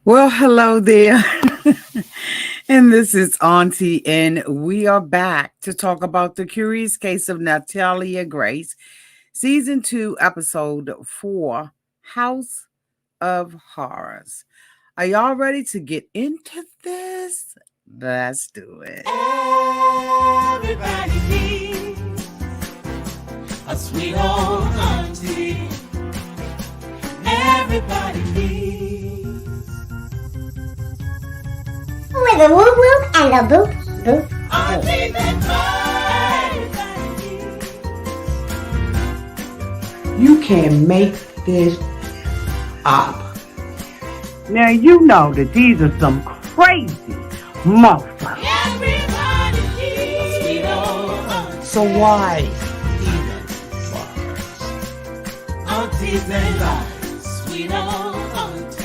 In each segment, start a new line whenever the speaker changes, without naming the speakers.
Well, hello there. And this is Auntie, and we are back to talk about the curious case of Natalia Grace, season 2, episode 4, House of Horrors. Are y'all ready to get into this? Let's do it.
Everybody needs a sweet old auntie. Everybody needs
with a whoop whoop and a boop boop
auntie
boop.
that everybody needs.
You can't make this up.
Now you know that these are some crazy motherfuckers.
Everybody needs a sweet old auntie.
So why even bother?
Aunties and lives, sweet old auntie.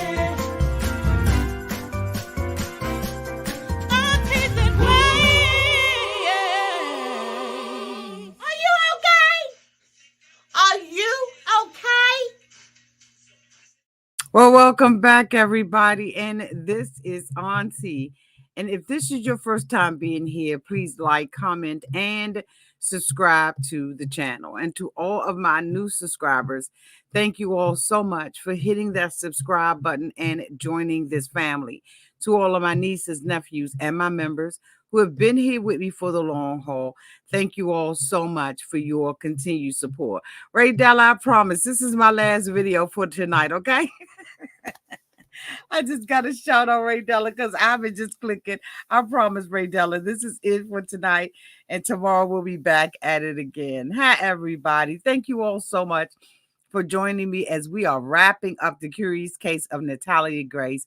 Aunties that wait. Are you okay? Are you okay?
Well, welcome back, everybody. And this is Auntie. And if this is your first time being here, please like, comment, and subscribe to the channel. And to all of my new subscribers, thank you all so much for hitting that subscribe button and joining this family. To all of my nieces, nephews, and my members who have been here with me for the long haul, thank you all so much for your continued support. Ray Della, I promise this is my last video for tonight, okay? I just got to shout out Ray Della because I've been just clicking. I promise, Ray Della, this is it for tonight. And tomorrow we'll be back at it again. Hi, everybody. Thank you all so much for joining me as we are wrapping up the curious case of Natalia Grace.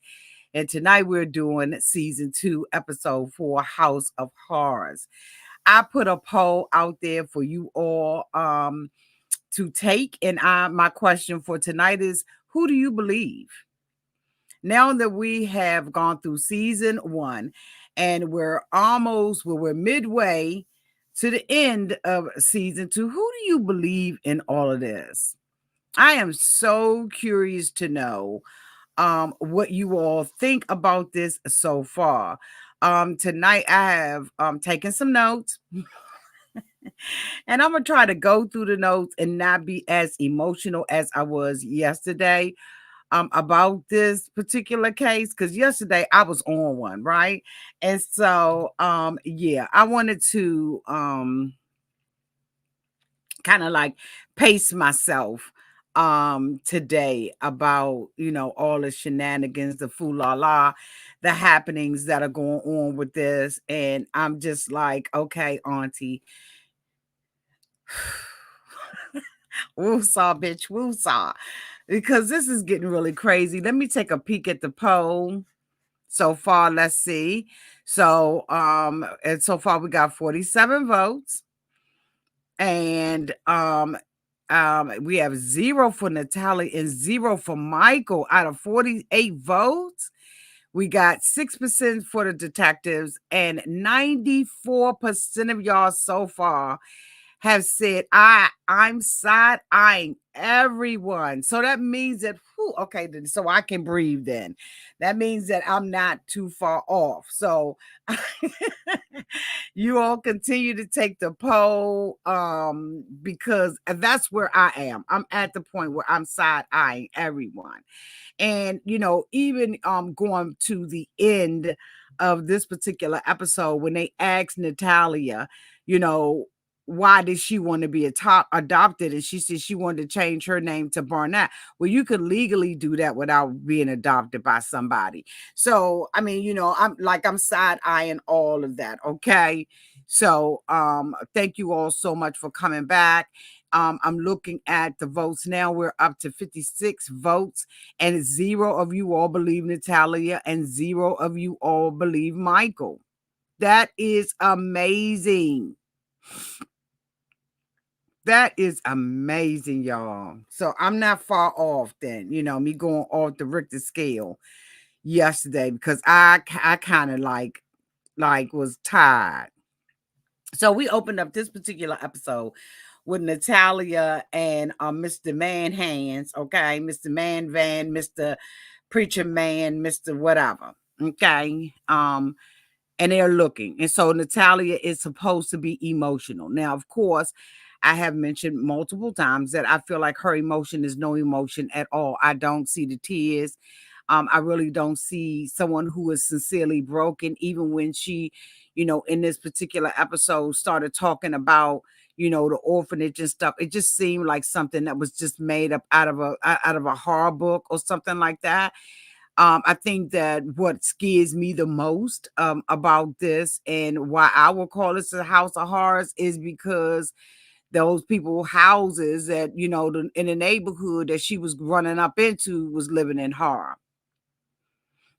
And tonight we're doing season 2, episode 4, House of Horrors. I put a poll out there for you all to take. And my question for tonight is, who do you believe? Now that we have gone through season 1 and we're midway to the end of season 2, who do you believe in all of this? I am so curious to know what you all think about this so far. Tonight I have taken some notes. And I'm going to try to go through the notes and not be as emotional as I was yesterday about this particular case, because yesterday I was on one, right? And so yeah, I wanted to kind of like pace myself today about, all the shenanigans, the foo-la-la, the happenings that are going on with this. And I'm just like, okay, Auntie, woosah, bitch, woosah. Because this is getting really crazy. Let me take a peek at the poll. So far, let's see. So, and so far we got 47 votes. And we have 0 for Natalia and 0 for Michael out of 48 votes. We got 6% for the detectives, and 94% of y'all so far have said I'm side eyeing everyone. So that means that okay, then so I can breathe then. That means that I'm not too far off. So you all continue to take the poll because that's where I am. I'm at the point where I'm side eyeing everyone. And even going to the end of this particular episode when they asked Natalia, why did she want to be adopted? And she said she wanted to change her name to Barnett. Well, you could legally do that without being adopted by somebody. So, I mean, I'm side eyeing all of that. Okay. So, thank you all so much for coming back. I'm looking at the votes now. We're up to 56 votes, and 0 of you all believe Natalia, and 0 of you all believe Michael. That is amazing. That is amazing, y'all. So I'm not far off then, me going off the Richter scale yesterday because I kind of like was tired. So we opened up this particular episode with Natalia and Mr. Man Hands, okay? Mr. Man Van, Mr. preacher man, Mr. Whatever. Okay. And they're looking. And so Natalia is supposed to be emotional. Now, of course, I have mentioned multiple times that I feel like her emotion is no emotion at all. I don't see the tears. I really don't see someone who is sincerely broken, even when she, in this particular episode started talking about, the orphanage and stuff. It just seemed like something that was just made up out of a horror book or something like that. I think that what scares me the most about this and why I will call this a house of horrors is because those people houses that, in the neighborhood that she was running up into was living in horror.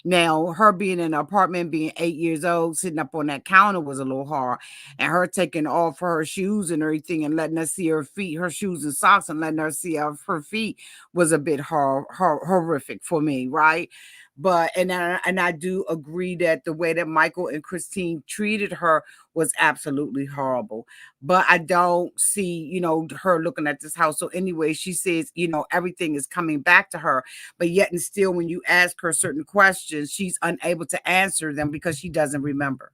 Now, her being in an apartment, being 8 years old, sitting up on that counter was a little hard. And her taking off her shoes and everything and letting us see her feet, her shoes and socks, and letting her see her feet was a bit horrific for me, right? But and I do agree that the way that Michael and Christine treated her was absolutely horrible. But I don't see, her looking at this house. So anyway, she says, everything is coming back to her. But yet and still, when you ask her certain questions, she's unable to answer them because she doesn't remember.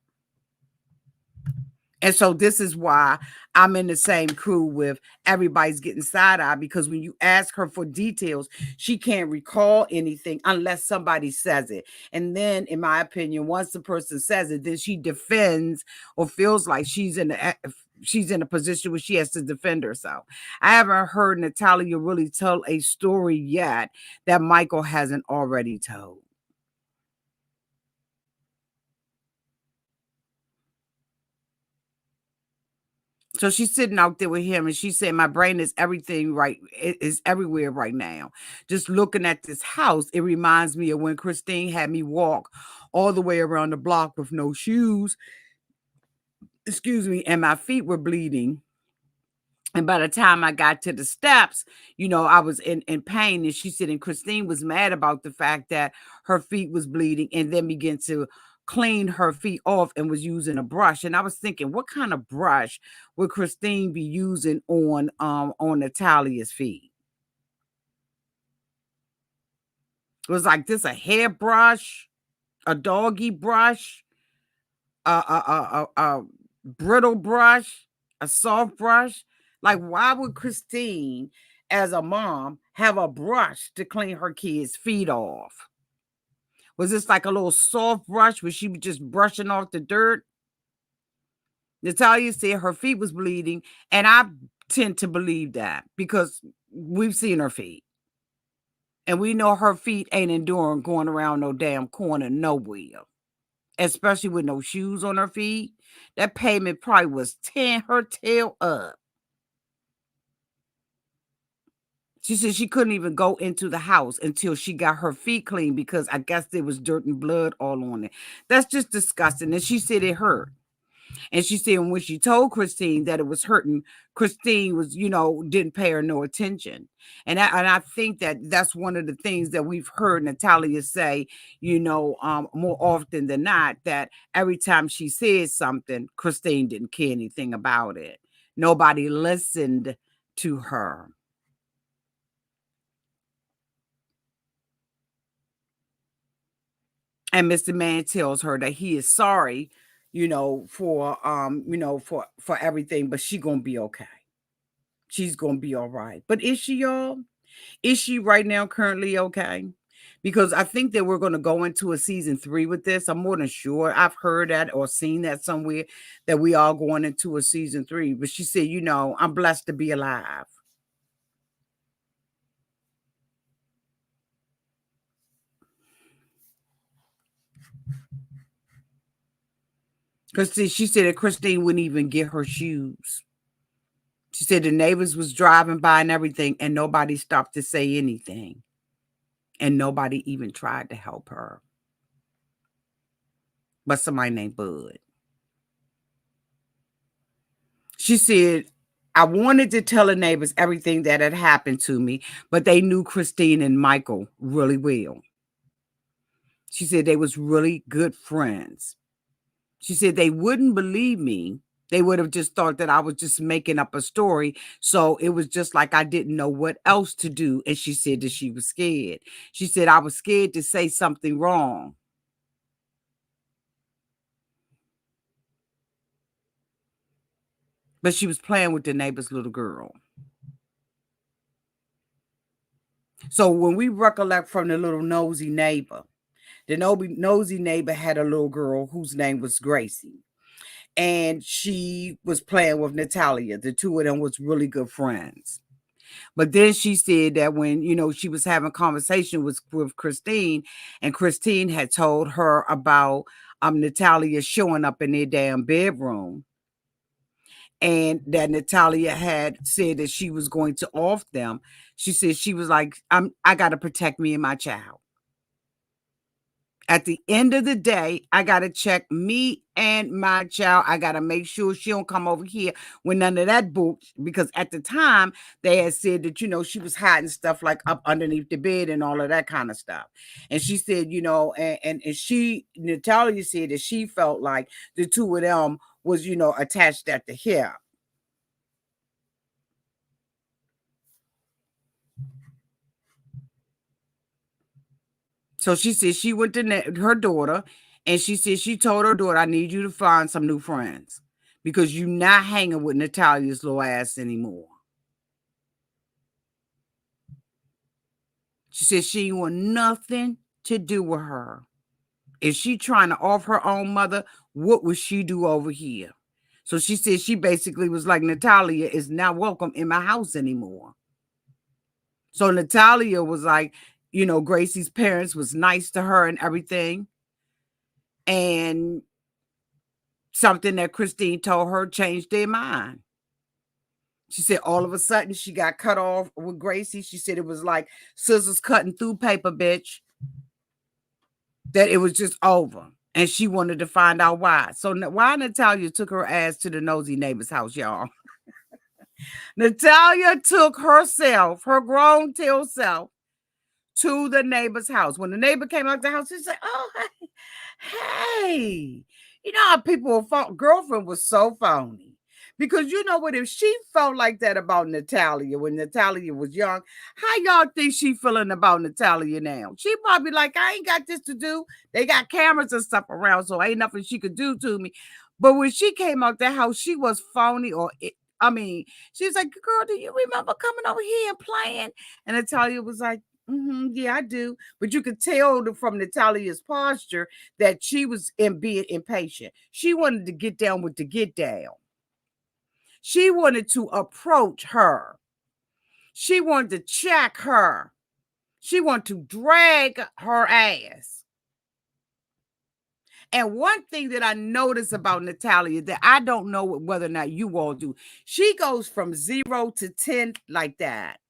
And so this is why I'm in the same crew with everybody's getting side-eye, because when you ask her for details, she can't recall anything unless somebody says it. And then, in my opinion, once the person says it, then she defends or feels like she's in a position where she has to defend herself. I haven't heard Natalia really tell a story yet that Michael hasn't already told. So she's sitting out there with him and she said, my brain is everything right. It is everywhere right now. Just looking at this house, it reminds me of when Christine had me walk all the way around the block with no shoes. Excuse me. And my feet were bleeding. And by the time I got to the steps, I was in pain. And she said, and Christine was mad about the fact that her feet was bleeding and then began to clean her feet off and was using a brush. And I was thinking, what kind of brush would Christine be using on Natalia's feet? It was like this, a hairbrush, a doggy brush, a brittle brush, a soft brush. Like, why would Christine, as a mom, have a brush to clean her kids' feet off? Was this like a little soft brush where she was just brushing off the dirt? Natalia said her feet was bleeding, and I tend to believe that because we've seen her feet. And we know her feet ain't enduring going around no damn corner nowhere, especially with no shoes on her feet. That pavement probably was tearing her tail up. She said she couldn't even go into the house until she got her feet clean because I guess there was dirt and blood all on it. That's just disgusting. And she said it hurt. And she said when she told Christine that it was hurting, Christine was, didn't pay her no attention. And I think that that's one of the things that we've heard Natalia say, more often than not, that every time she said something, Christine didn't care anything about it. Nobody listened to her. And Mr. Man tells her that he is sorry, for everything, but she gonna be okay. She's gonna be all right. But is she, y'all? Is she right now currently okay? Because I think that we're gonna go into a season 3 with this. I'm more than sure. I've heard that or seen that somewhere that we are going into a season 3. But she said, I'm blessed to be alive. Because she said that Christine wouldn't even get her shoes. She said the neighbors was driving by and everything, and nobody stopped to say anything. And nobody even tried to help her. But somebody named Bud. She said, I wanted to tell the neighbors everything that had happened to me, but they knew Christine and Michael really well. She said they was really good friends. She said they wouldn't believe me They would have just thought that I was just making up a story. So it was just like I didn't know what else to do. And she said that she was scared. She said I was scared to say something wrong. But she was playing with the neighbor's little girl. So when we recollect from the little nosy neighbor, the nosy neighbor had a little girl whose name was Gracie. And she was playing with Natalia. The two of them was really good friends. But then she said that when, she was having conversation with Christine, and Christine had told her about Natalia showing up in their damn bedroom, and that Natalia had said that she was going to off them. She said she was like, I got to protect me and my child. At the end of the day, I got to check me and my child. I got to make sure she don't come over here with none of that boots, because at the time they had said that, she was hiding stuff like up underneath the bed and all of that kind of stuff. And she said, and Natalia said that she felt like the two of them was, attached at the hip. So she said she went to her daughter, and she said she told her daughter, I need you to find some new friends because you're not hanging with Natalia's little ass anymore. She said she want nothing to do with her. If she trying to off her own mother, what would she do over here? So she said she basically was like, Natalia is not welcome in my house anymore. So Natalia was like, Gracie's parents was nice to her and everything. And something that Christine told her changed their mind. She said all of a sudden she got cut off with Gracie. She said it was like scissors cutting through paper, bitch. That it was just over. And she wanted to find out why. So why Natalia took her ass to the nosy neighbor's house, y'all. Natalia took herself, her grown tail self, to the neighbor's house. When the neighbor came out the house, she said, oh, hey. You know how people girlfriend was so phony. Because you know what, if she felt like that about Natalia when Natalia was young, how y'all think she feeling about Natalia now? She probably like, I ain't got this to do. They got cameras and stuff around, so ain't nothing she could do to me. But when she came out the house, she was phony, she was like, girl, do you remember coming over here and playing? And Natalia was like, yeah, I do. But you could tell from Natalia's posture that she was being impatient. She wanted to get down with the get down. She wanted to approach her. She wanted to check her. She wanted to drag her ass. And one thing that I notice about Natalia that I don't know whether or not you all do, she goes from 0 to 10 like that.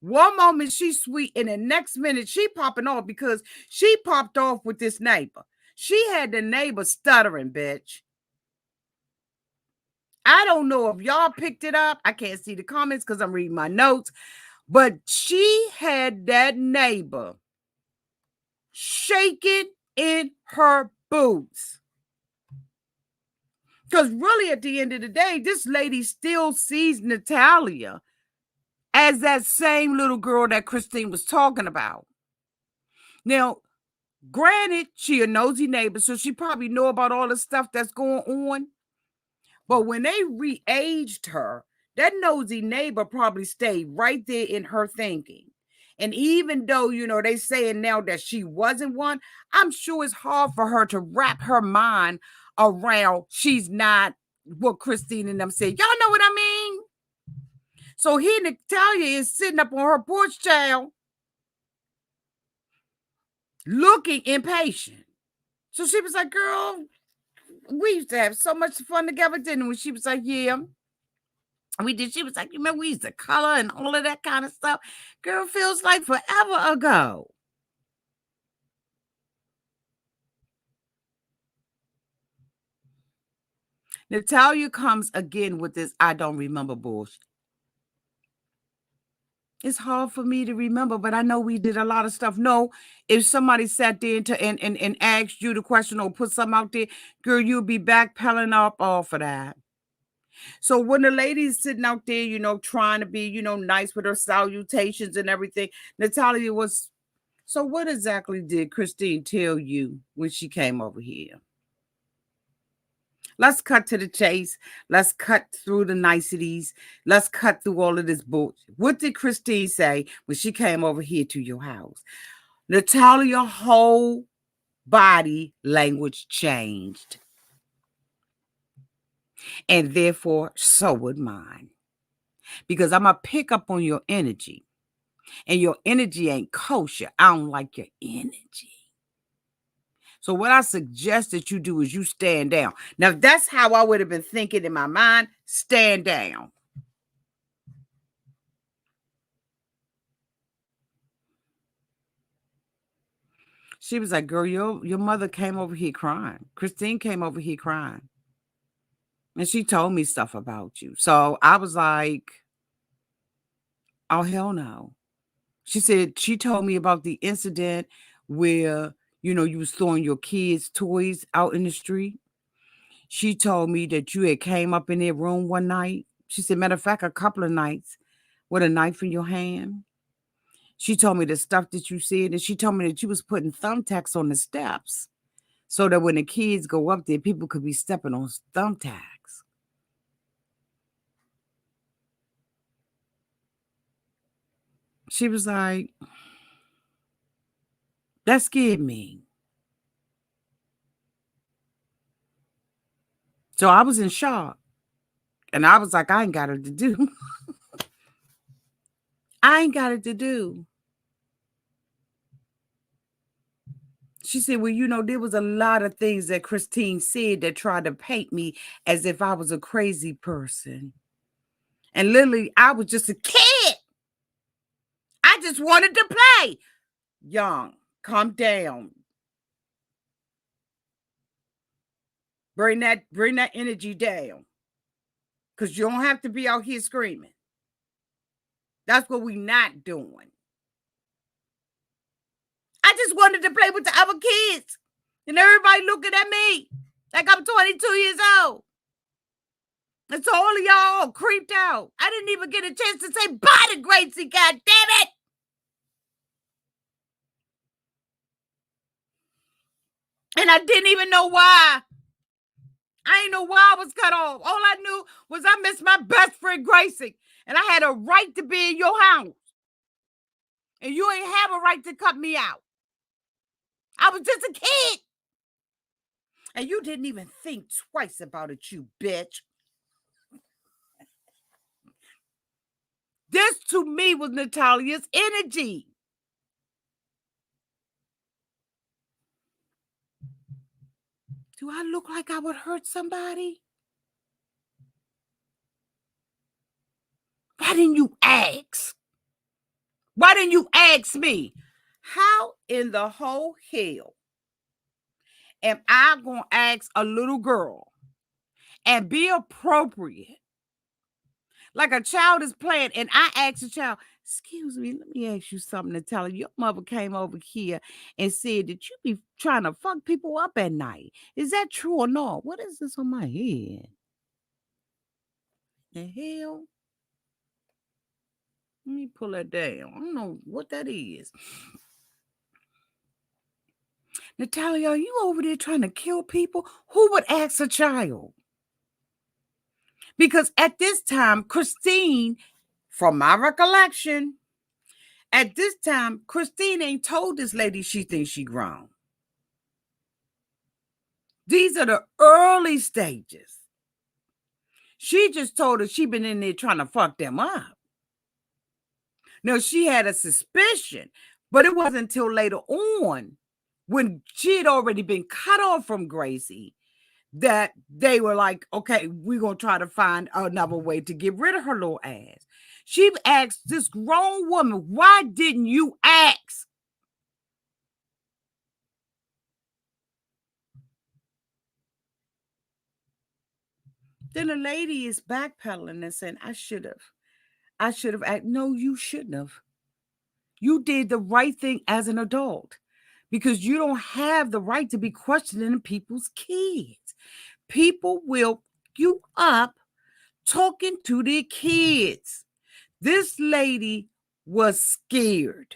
One moment she's sweet, and the next minute she popping off because she popped off with this neighbor. She had the neighbor stuttering, bitch. I don't know if y'all picked it up. I can't see the comments because I'm reading my notes. But she had that neighbor shaking in her boots. Because really, at the end of the day, this lady still sees Natalia as that same little girl that Christine was talking about. Now, granted, she a nosy neighbor, so she probably know about all the stuff that's going on. But when they re-aged her, that nosy neighbor probably stayed right there in her thinking. And even though, they saying now that she wasn't one, I'm sure it's hard for her to wrap her mind around she's not what Christine and them said. Y'all know what I mean? So here Natalia is sitting up on her porch, child, looking impatient. So she was like, girl, we used to have so much fun together, didn't we? She was like, yeah. We did. She was like, you remember we used to color and all of that kind of stuff? Girl, feels like forever ago. Natalia comes again with this I don't remember bullshit. It's hard for me to remember, but I know we did a lot of stuff. No, if somebody sat there and asked you the question or put something out there, girl, you'll be backpedaling up off of that. So when the lady's sitting out there, trying to be, nice with her salutations and everything, Natalia was. So what exactly did Christine tell you when she came over here? Let's cut to the chase. Let's cut through the niceties. Let's cut through all of this bullshit. What did Christine say when she came over here to your house? Natalia's whole body language changed. And therefore, so would mine. Because I'm going to pick up on your energy. And your energy ain't kosher. I don't like your energy. So what I suggest that you do is you stand down. Now, that's how I would have been thinking in my mind. Stand down. She was like, girl, your mother came over here crying. Christine came over here crying. And she told me stuff about you. So I was like, oh, hell no. She said she told me about the incident where, you was throwing your kids' toys out in the street. She told me that you had came up in their room one night. She said, matter of fact, a couple of nights with a knife in your hand. She told me the stuff that you said, and she told me that you was putting thumbtacks on the steps so that when the kids go up there, people could be stepping on thumbtacks. She was like, that scared me. So I was in shock. And I was like, I ain't got it to do. I ain't got it to do. She said, well, there was a lot of things that Christine said that tried to paint me as if I was a crazy person. And literally, I was just a kid. I just wanted to play. Young, calm down. Bring that energy down. Because you don't have to be out here screaming. That's what we not doing. I just wanted to play with the other kids. And everybody looking at me like I'm 22 years old. And so all of y'all creeped out. I didn't even get a chance to say bye to Gracie, God damn it. And I didn't even know why. I didn't know why I was cut off. All I knew was I missed my best friend Gracie. And I had a right to be in your house. And you ain't have a right to cut me out. I was just a kid. And you didn't even think twice about it, you bitch. This to me was Natalia's energy. Do I look like I would hurt somebody? Why didn't you ask? Why didn't you ask me? How in the whole hell am I going to ask a little girl and be appropriate? Like a child is playing and I ask a child, excuse me, let me ask you something, Natalia. Your mother came over here and said that you be trying to fuck people up at night. Is that true or not? What is this on my head? The hell? Let me pull that down. I don't know what that is. Natalia, are you over there trying to kill people? Who would ask a child? Because at this time, Christine, from my recollection, at this time, Christine ain't told this lady she thinks she grown. These are the early stages. She just told her she been in there trying to fuck them up. Now, she had a suspicion, but it wasn't until later on when she had already been cut off from Gracie that they were like, okay, we're going to try to find another way to get rid of her little ass. She asked this grown woman, why didn't you ask? Then the lady is backpedaling and saying, I should have. I should have asked. No, you shouldn't have. You did the right thing as an adult because you don't have the right to be questioning people's kids. People will you up talking to their kids. This lady was scared.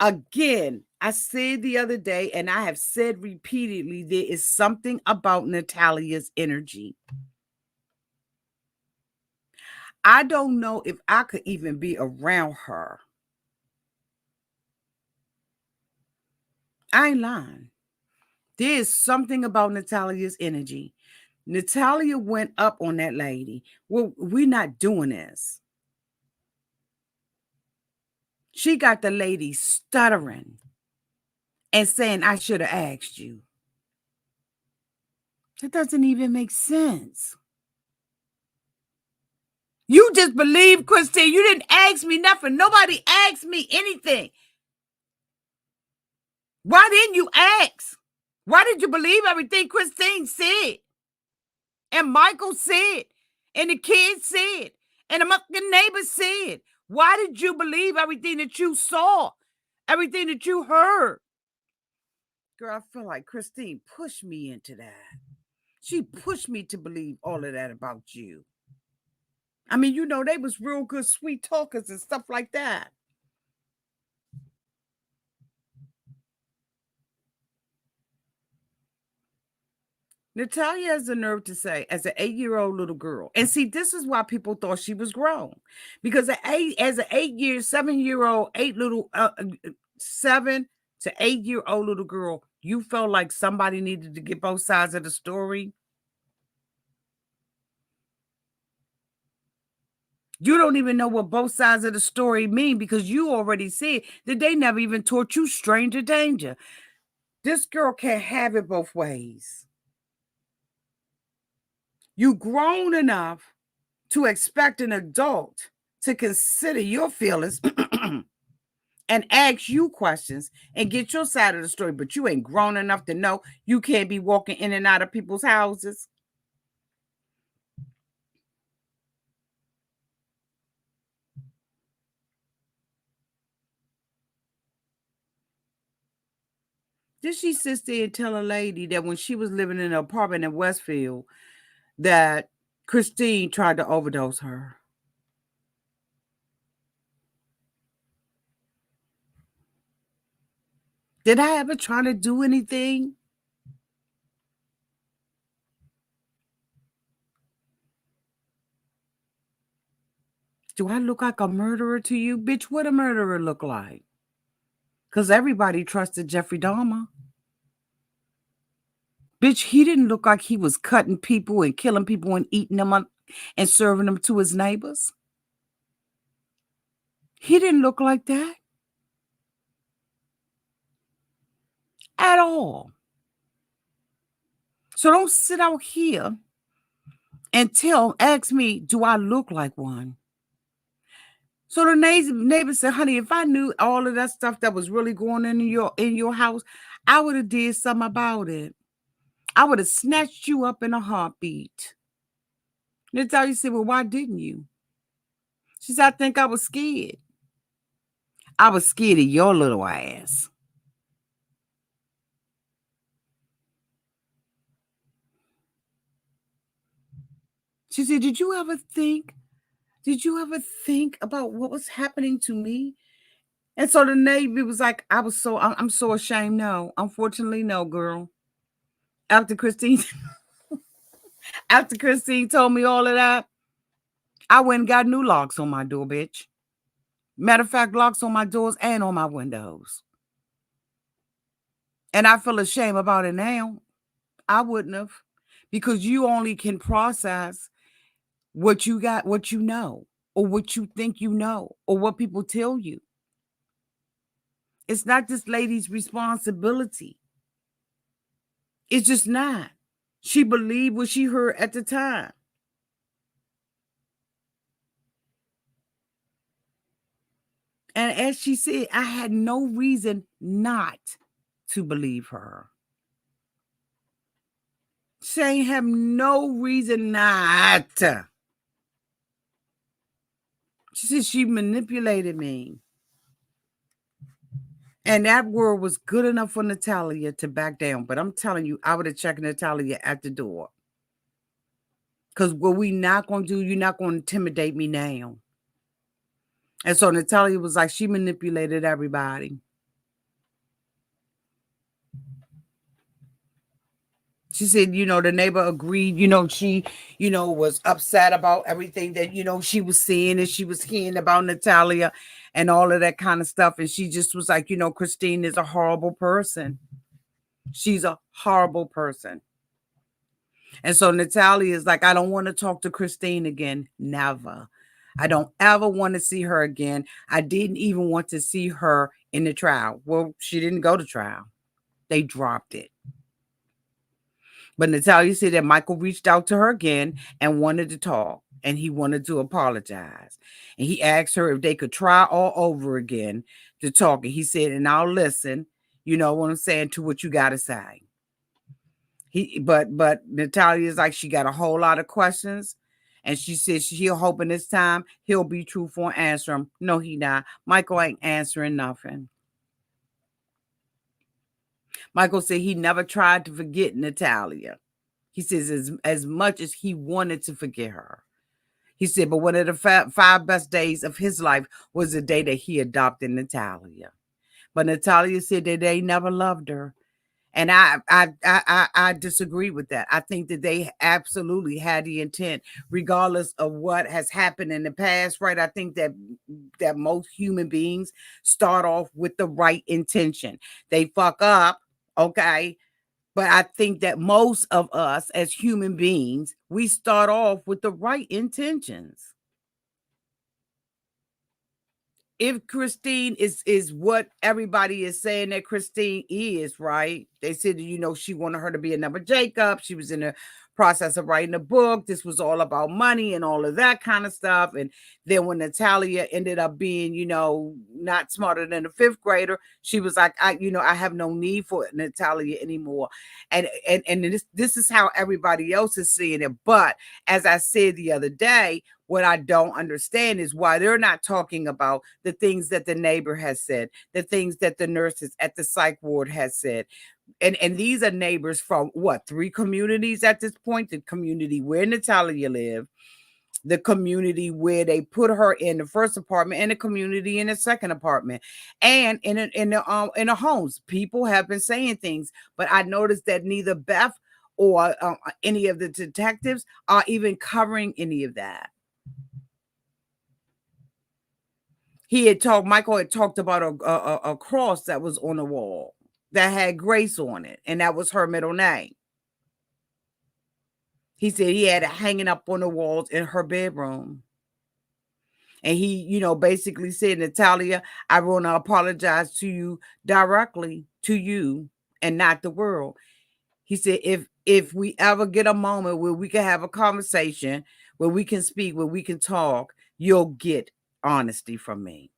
Again, I said the other day, and I have said repeatedly, there is something about Natalia's energy. I don't know if I could even be around her. I ain't lying. There is something about Natalia's energy. Natalia went up on that lady. Well, we're not doing this. She got the lady stuttering and saying, I should have asked you. That doesn't even make sense. You just believe, Christine. You didn't ask me nothing. Nobody asked me anything. Why didn't you ask? Why did you believe everything Christine said? And Michael said? And the kids said? And the neighbors said? Why did you believe everything that you saw? Everything that you heard? Girl, I feel like Christine pushed me into that. She pushed me to believe all of that about you. I mean, you know, they was real good, sweet talkers and stuff like that. Natalia has the nerve to say, as an 8-year-old little girl, and see, this is why people thought she was grown, because as an 7-year-old, 7 to 8-year-old little girl, you felt like somebody needed to get both sides of the story. You don't even know what both sides of the story mean because you already said that they never even taught you stranger danger. This girl can't have it both ways. You grown enough to expect an adult to consider your feelings and ask you questions and get your side of the story, but you ain't grown enough to know you can't be walking in and out of people's houses. Then she sits there and tell a lady that when she was living in an apartment in Westfield, that Christine tried to overdose her. Did I ever try to do anything? Do I look like a murderer to you? Bitch, what a murderer look like? Because everybody trusted Jeffrey Dahmer. Bitch, he didn't look like he was cutting people and killing people and eating them up and serving them to his neighbors. He didn't look like that at all. So don't sit out here and ask me, do I look like one? So the neighbor said, honey, if I knew all of that stuff that was really going on in your house, I would have did something about it. I would have snatched you up in a heartbeat. Natalia said, well, why didn't you? She said, I think I was scared. I was scared of your little ass. She said, did you ever think about what was happening to me? And so the neighbor was like, I'm so ashamed. No, unfortunately, no, girl. After Christine told me all of that, I went and got new locks on my door, bitch. Matter of fact, locks on my doors and on my windows. And I feel ashamed about it now. I wouldn't have, because you only can process what you got, what you know, or what you think you know, or what people tell you. It's not this lady's responsibility. It's just not. She believed what she heard at the time. And as she said, I had no reason not to believe her. She ain't have no reason not. She said she manipulated me. And that word was good enough for Natalia to back down. But I'm telling you, I would have checked Natalia at the door. Because what we not going to do, you're not going to intimidate me now. And so Natalia was like, she manipulated everybody. She said, the neighbor agreed, she, was upset about everything that, she was seeing and she was hearing about Natalia and all of that kind of stuff. And she just was like, Christine is a horrible person. She's a horrible person. And so Natalia is like, I don't want to talk to Christine again. Never. I don't ever want to see her again. I didn't even want to see her in the trial. Well, she didn't go to trial. They dropped it. But Natalia said that Michael reached out to her again and wanted to talk. And he wanted to apologize. And he asked her if they could try all over again to talk. And he said, and I'll listen, you know what I'm saying, to what you got to say. But Natalia is like, she got a whole lot of questions. And she said she'll hoping this time he'll be truthful and answer them. No, he not. Michael ain't answering nothing. Michael said he never tried to forget Natalia. He says as much as he wanted to forget her. He said, but one of the five best days of his life was the day that he adopted Natalia. But Natalia said that they never loved her. And I disagree with that. I think that they absolutely had the intent, regardless of what has happened in the past, right? I think that most human beings start off with the right intention. They fuck up, okay? But I think that most of us as human beings, we start off with the right intentions. If Christine is what everybody is saying that Christine is, right? They said, she wanted her to be another Jacob. She was in the process of writing a book. This was all about money and all of that kind of stuff. And then when Natalia ended up being, not smarter than a fifth grader, she was like, I have no need for Natalia anymore. And this is how everybody else is seeing it. But as I said the other day, what I don't understand is why they're not talking about the things that the neighbor has said, the things that the nurses at the psych ward has said. And these are neighbors from what, 3 communities at this point? The community where Natalia lived, the community where they put her in the first apartment, and the community in the second apartment, and in the homes. People have been saying things, but I noticed that neither Beth or any of the detectives are even covering any of that. Michael had talked about a cross that was on the wall that had Grace on it, and that was her middle name. He said he had it hanging up on the walls in her bedroom. And he, basically said, Natalia, I want to apologize to you directly, to you, and not the world. He said, if we ever get a moment where we can have a conversation, where we can speak, where we can talk, you'll get honesty from me.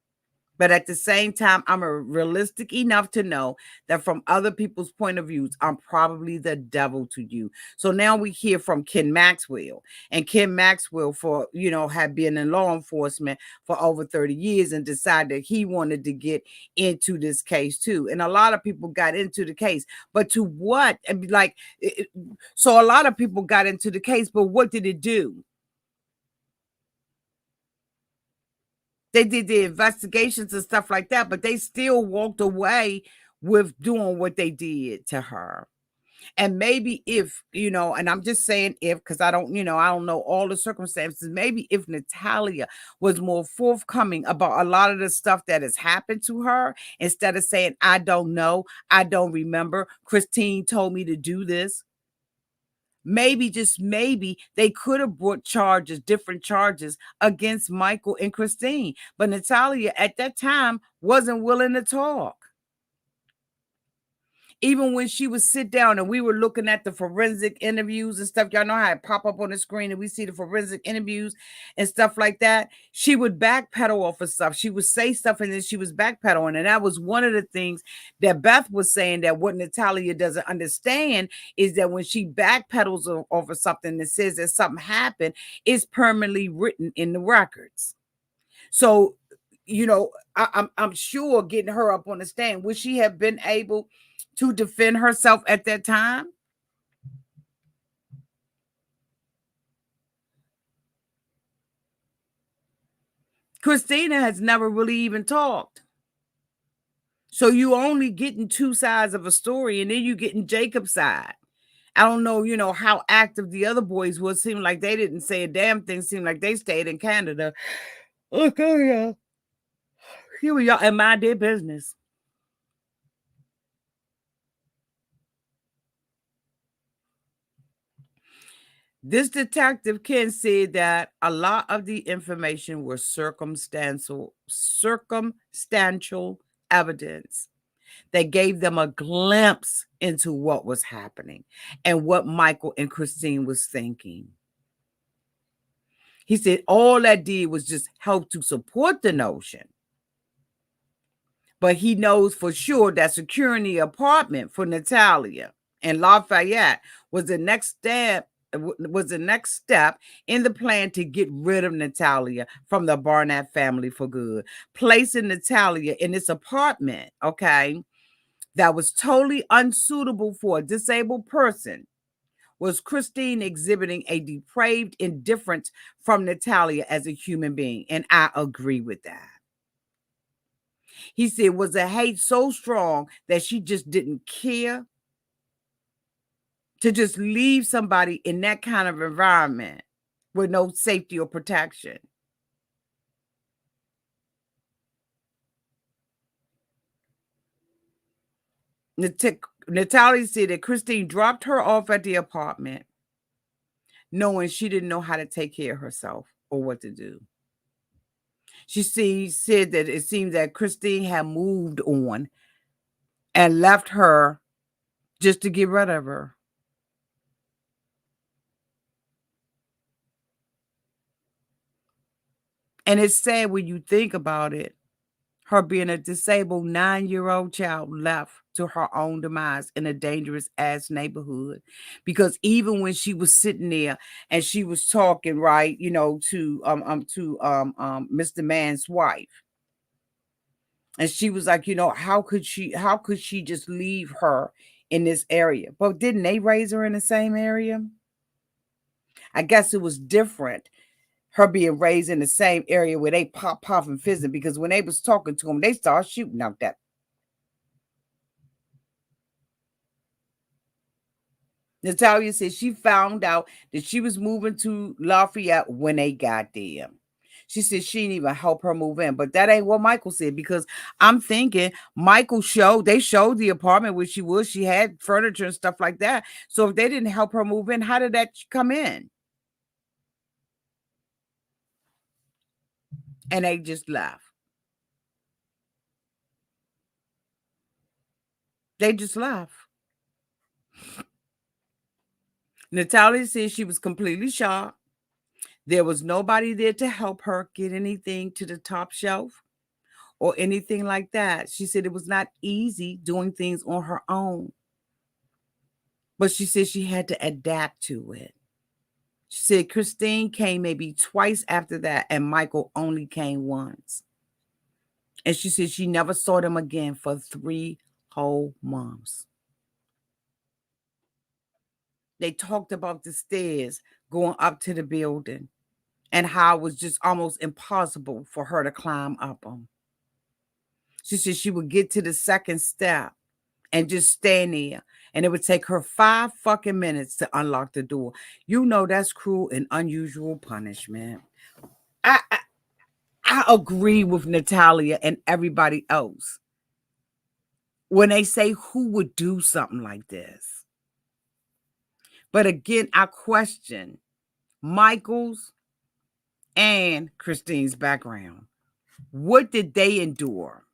But at the same time, I'm realistic enough to know that from other people's point of views, I'm probably the devil to you. So now we hear from Ken Maxwell. And Ken Maxwell, had been in law enforcement for over 30 years and decided he wanted to get into this case too. And a lot of people got into the case. But to what? So a lot of people got into the case, but what did it do? They did the investigations and stuff like that, but they still walked away with doing what they did to her. And maybe if, and I'm just saying if, because I don't know all the circumstances, maybe if Natalia was more forthcoming about a lot of the stuff that has happened to her, instead of saying, I don't know, I don't remember, Christine told me to do this. Maybe, just maybe, they could have brought different charges against Michael and Christine. But Natalia at that time wasn't willing to talk. Even when she would sit down and we were looking at the forensic interviews and stuff, y'all know how it pop up on the screen and we see the forensic interviews and stuff like that. She would backpedal off of stuff. She would say stuff and then she was backpedaling. And that was one of the things that Beth was saying, that what Natalia doesn't understand is that when she backpedals off of something that says that something happened, it's permanently written in the records. So, I'm sure getting her up on the stand, would she have been able to defend herself at that time? Christina has never really even talked. So you only getting two sides of a story, and then you getting Jacob's side. I don't know, how active the other boys was. Seemed like they didn't say a damn thing. Seemed like they stayed in Canada. Okay, yeah. Here we are and mind their business. This detective Ken said that a lot of the information was circumstantial evidence that gave them a glimpse into what was happening and what Michael and Christine was thinking. He said all that did was just help to support the notion. But he knows for sure that securing the apartment for Natalia and Lafayette was the next step in the plan to get rid of Natalia from the Barnett family for good. Placing Natalia in this apartment, okay, that was totally unsuitable for a disabled person, was Christine exhibiting a depraved indifference from Natalia as a human being. And I agree with that. He said, was the hate so strong that she just didn't care to just leave somebody in that kind of environment with no safety or protection? Natalia said that Christine dropped her off at the apartment knowing she didn't know how to take care of herself or what to do. She said that it seemed that Christine had moved on and left her just to get rid of her. And it's sad when you think about it, her being a disabled 9-year-old child left to her own demise in a dangerous ass neighborhood. Because even when she was sitting there and she was talking, right, to Mr. Man's wife, and she was like, how could she just leave her in this area? But didn't they raise her in the same area? I guess it was different, her being raised in the same area where they pop and fizzing, because when they was talking to him, they started shooting out that. Natalia said she found out that she was moving to Lafayette when they got there. She said she didn't even help her move in, but that ain't what Michael said, because I'm thinking Michael they showed the apartment where she was. She had furniture and stuff like that. So if they didn't help her move in, how did that come in? And they just left. They just left. Natalia said she was completely shocked. There was nobody there to help her get anything to the top shelf or anything like that. She said it was not easy doing things on her own, but she said she had to adapt to it. She said Christine came maybe twice after that, and Michael only came once. And she said she never saw them again for 3 whole months. They talked about the stairs going up to the building and how it was just almost impossible for her to climb up them. She said she would get to the second step and just stand there, and it would take her 5 fucking minutes to unlock the door. That's cruel and unusual punishment. I agree with Natalia and everybody else when they say who would do something like this. But again, I question Michael's and Christine's background. What did they endure?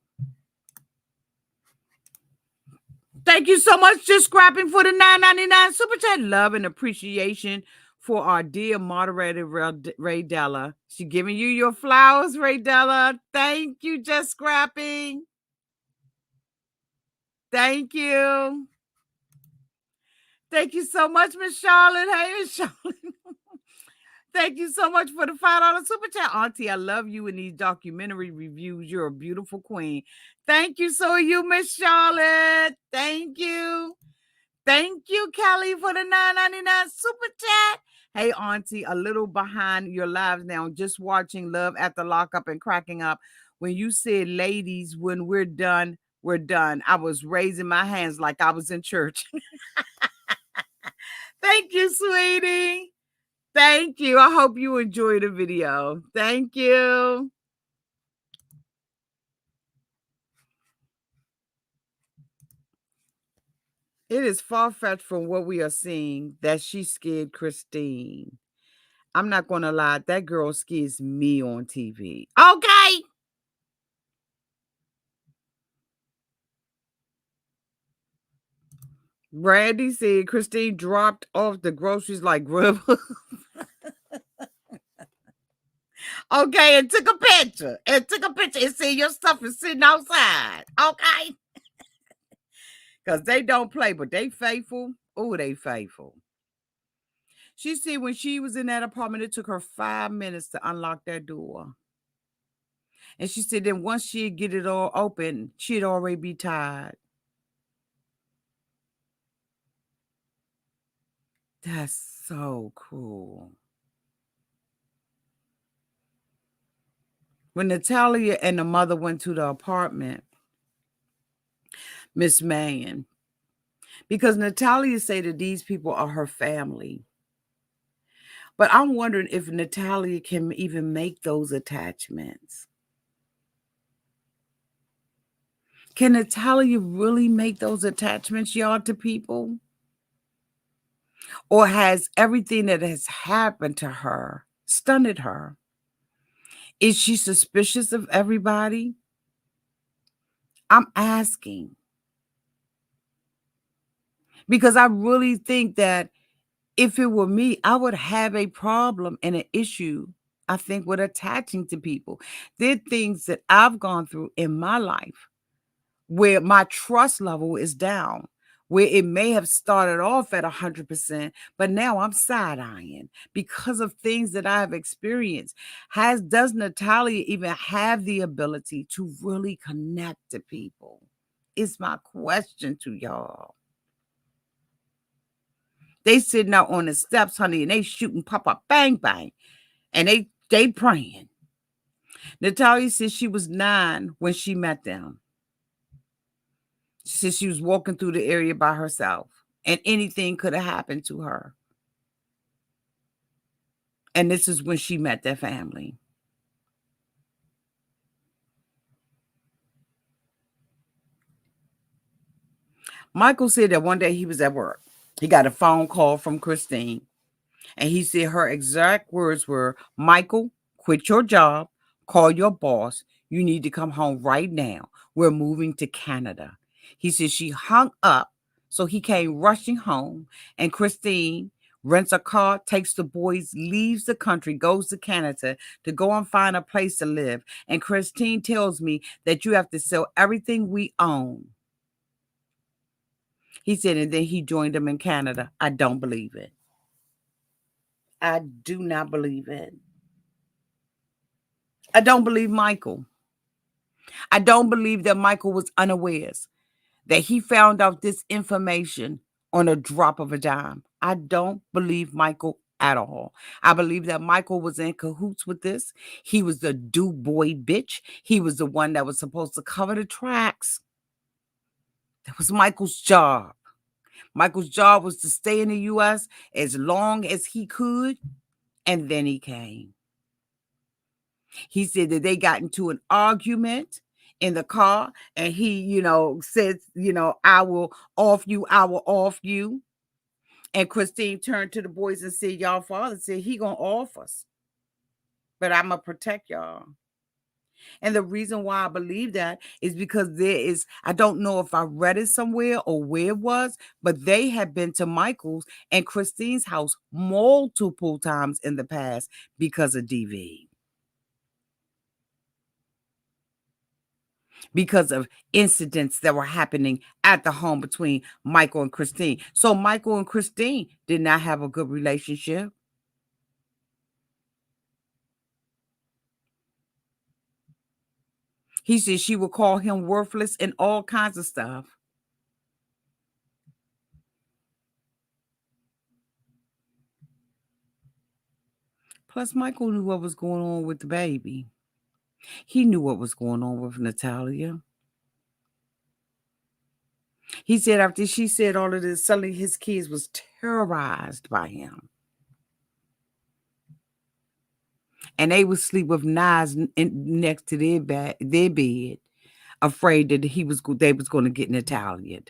Thank you so much, Just Scrapping, for the $9.99 super chat. Love and appreciation for our dear moderator, Ray Della. She giving you your flowers, Ray Della. Thank you, Just Scrapping. Thank you. Thank you so much, Miss Charlotte. Hey, Miss Charlotte. Thank you so much for the $5 super chat. Auntie, I love you in these documentary reviews. You're a beautiful queen. Thank you. So are you, Miss Charlotte. Thank you. Thank you, Kelly, for the $9.99 super chat. Hey, Auntie, a little behind your lives now. Just watching Love After Lockup and cracking up. When you said, ladies, when we're done, we're done. I was raising my hands like I was in church. Thank you, sweetie. Thank you. I hope you enjoyed the video. Thank you. It is far-fetched from what we are seeing that she scared Christine. I'm not going to lie. That girl scares me on TV. Okay. Brandy said Christine dropped off the groceries like grub. Okay, and took a picture. And said your stuff is sitting outside. Okay. Because they don't play, but they faithful. Oh, they faithful. She said when she was in that apartment, it took her 5 minutes to unlock that door. And she said then once she'd get it all open, she'd already be tired. That's so cruel. When Natalia and the mother went to the apartment, Miss Mann, because Natalia said that these people are her family. But I'm wondering if Natalia can even make those attachments. Can Natalia really make those attachments, y'all, to people? Or has everything that has happened to her stunted her? Is she suspicious of everybody? I'm asking. Because I really think that if it were me, I would have a problem and an issue, I think, with attaching to people. There are things that I've gone through in my life where my trust level is down, where it may have started off at 100%, but now I'm side-eyeing because of things that I've experienced. Does Natalia even have the ability to really connect to people? Is my question to y'all. They sitting out on the steps, honey, and they shooting pop-up, bang, bang, and they praying. Natalia said she was 9 when she met them. She said she was walking through the area by herself, and anything could have happened to her. And this is when she met their family. Michael said that one day he was at work. He got a phone call from Christine. And he said her exact words were, Michael, quit your job, call your boss. You need to come home right now. We're moving to Canada. He said she hung up, so he came rushing home. And Christine rents a car, takes the boys, leaves the country, goes to Canada to go and find a place to live. And Christine tells me that you have to sell everything we own. He said, and then he joined them in Canada. I don't believe it. I do not believe it. I don't believe Michael. I don't believe that Michael was unawares, that he found out this information on a drop of a dime. I don't believe Michael at all. I believe that Michael was in cahoots with this. He was the do boy bitch. He was the one that was supposed to cover the tracks. That was Michael's job. Michael's job was to stay in the U.S. as long as he could, and then he came. He said that they got into an argument in the car, and he, said, I will off you, I will off you. And Christine turned to the boys and said, y'all father said he gonna off us, but I'm gonna protect y'all. And the reason why I believe that is because I don't know if I read it somewhere or where it was, but they had been to Michael's and Christine's house multiple times in the past because of DV. Because of incidents that were happening at the home between Michael and Christine. So Michael and Christine did not have a good relationship. He said she would call him worthless and all kinds of stuff. Plus, Michael knew what was going on with the baby. He knew what was going on with Natalia. He said after she said all of this, suddenly his kids was terrorized by him. And they would sleep with knives next to their bed, afraid that they was going to get Natalia.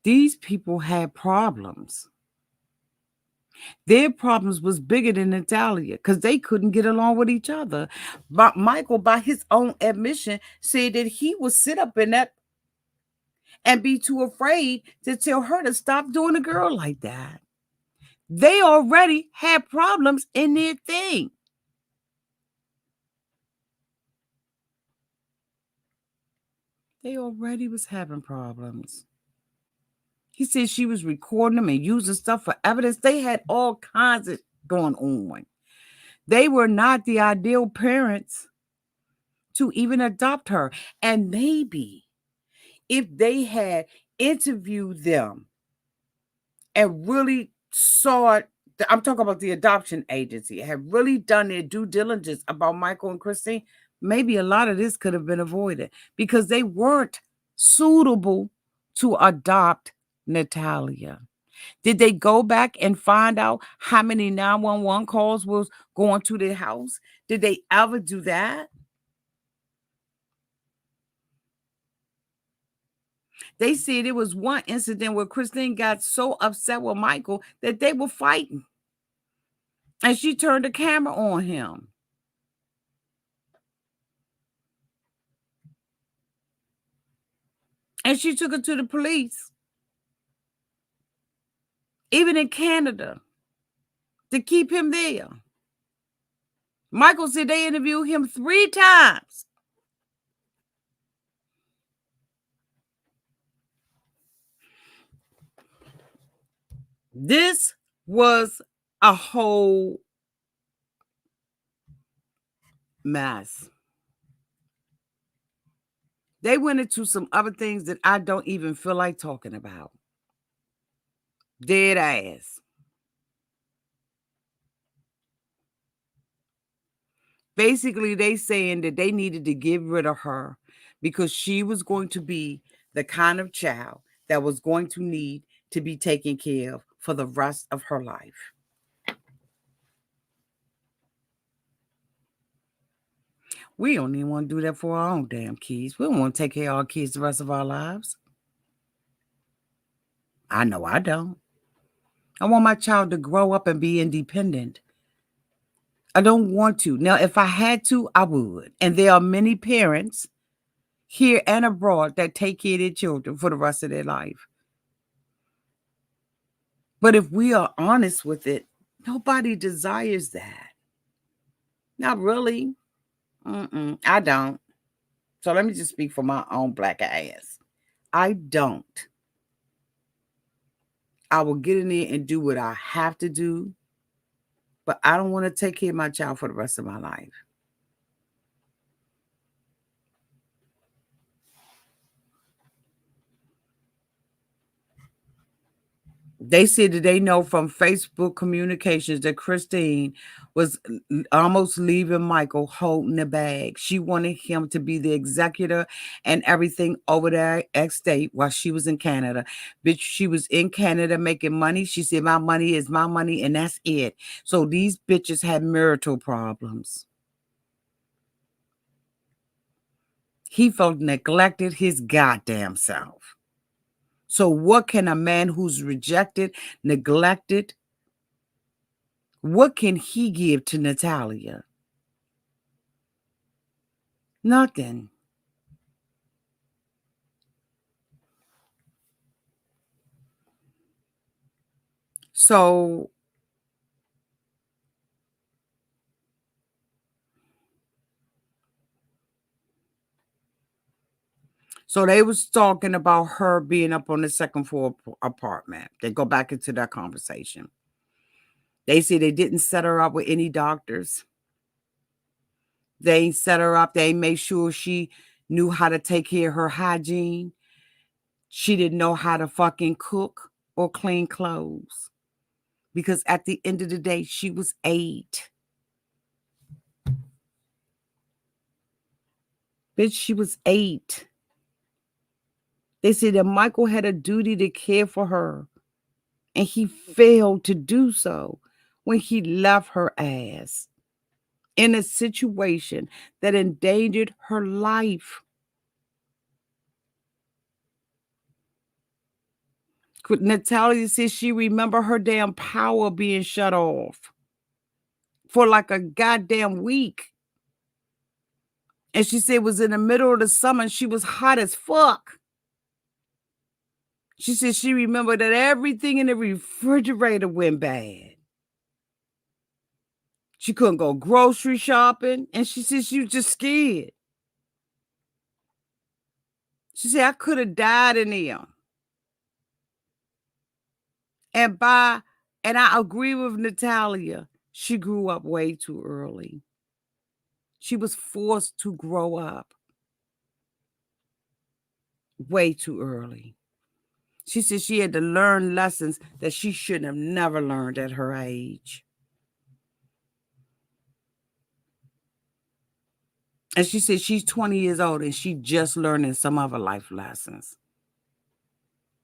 These people had problems. Their problems was bigger than Natalia because they couldn't get along with each other. But Michael, by his own admission, said that he would sit up in that and be too afraid to tell her to stop doing a girl like that. They already had problems in their thing. They already was having problems. He said she was recording them and using stuff for evidence. They had all kinds of going on. They were not the ideal parents to even adopt her. And maybe if they had interviewed them and really saw it, I'm talking about the adoption agency, had really done their due diligence about Michael and Christine, maybe a lot of this could have been avoided because they weren't suitable to adopt Natalia. Did they go back and find out how many 911 calls was going to their house? Did they ever do that? They said it was one incident where Christine got so upset with Michael that they were fighting. And she turned the camera on him. And she took it to the police. Even in Canada. To keep him there. Michael said they interviewed him 3 times. This was a whole mess. They went into some other things that I don't even feel like talking about. Dead ass. Basically, they saying that they needed to get rid of her because she was going to be the kind of child that was going to need to be taken care of for the rest of her life. We don't even want to do that for our own damn kids. We don't want to take care of our kids the rest of our lives. I know I don't. I want my child to grow up and be independent. I don't want to. Now, if I had to, I would. And there are many parents here and abroad that take care of their children for the rest of their life. But if we are honest with it, nobody desires that. Not really. I don't. So let me just speak for my own black ass. I don't. I will get in there and do what I have to do, but I don't want to take care of my child for the rest of my life. They said that they know from Facebook communications that Christine was almost leaving Michael holding the bag. She wanted him to be the executor and everything over there at state while she was in Canada. Bitch, she was in Canada making money. She said, my money is my money, and that's it. So these bitches had marital problems. He felt neglected his goddamn self. So what can a man who's rejected, neglected, what can he give to Natalia? Nothing. So they was talking about her being up on the second floor apartment. They go back into that conversation. They say they didn't set her up with any doctors. They ain't set her up. They ain't made sure she knew how to take care of her hygiene. She didn't know how to fucking cook or clean clothes. Because at the end of the day, she was 8. Bitch, she was 8. They said that Michael had a duty to care for her, and he failed to do so when he left her ass in a situation that endangered her life. Natalia says she remember her damn power being shut off for like a goddamn week. And she said it was in the middle of the summer and she was hot as fuck. She said she remembered that everything in the refrigerator went bad. She couldn't go grocery shopping. And she said she was just scared. She said, I could have died in there. And I agree with Natalia. She grew up way too early. She was forced to grow up way too early. She said she had to learn lessons that she shouldn't have never learned at her age. And she said she's 20 years old and she just learning some other life lessons.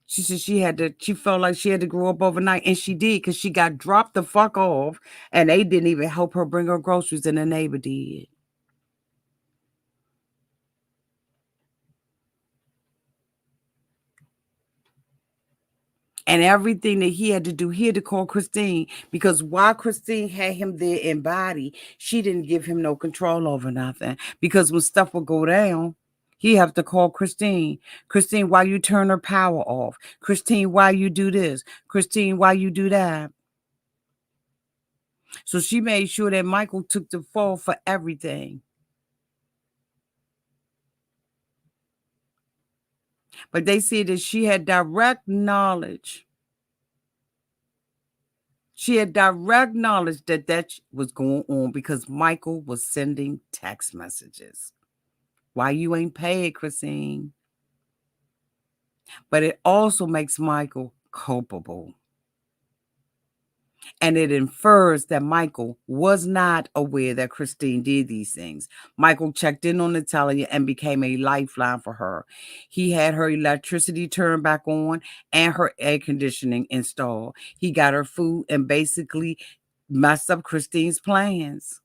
She said she felt like she had to grow up overnight, and she did, because she got dropped the fuck off and they didn't even help her bring her groceries, and the neighbor did. And everything that he had to do, he had to call Christine, because while Christine had him there in body, she didn't give him no control over nothing. Because when stuff would go down, he have to call Christine. Christine, why you turn her power off? Christine, why you do this? Christine, why you do that? So she made sure that Michael took the fall for everything. But they said that she had direct knowledge. She had direct knowledge that that was going on because Michael was sending text messages. Why you ain't paid, Christine? But it also makes Michael culpable. And it infers that Michael was not aware that Christine did these things. Michael checked in on Natalia and became a lifeline for her. He had her electricity turned back on and her air conditioning installed. He got her food and basically messed up Christine's plans.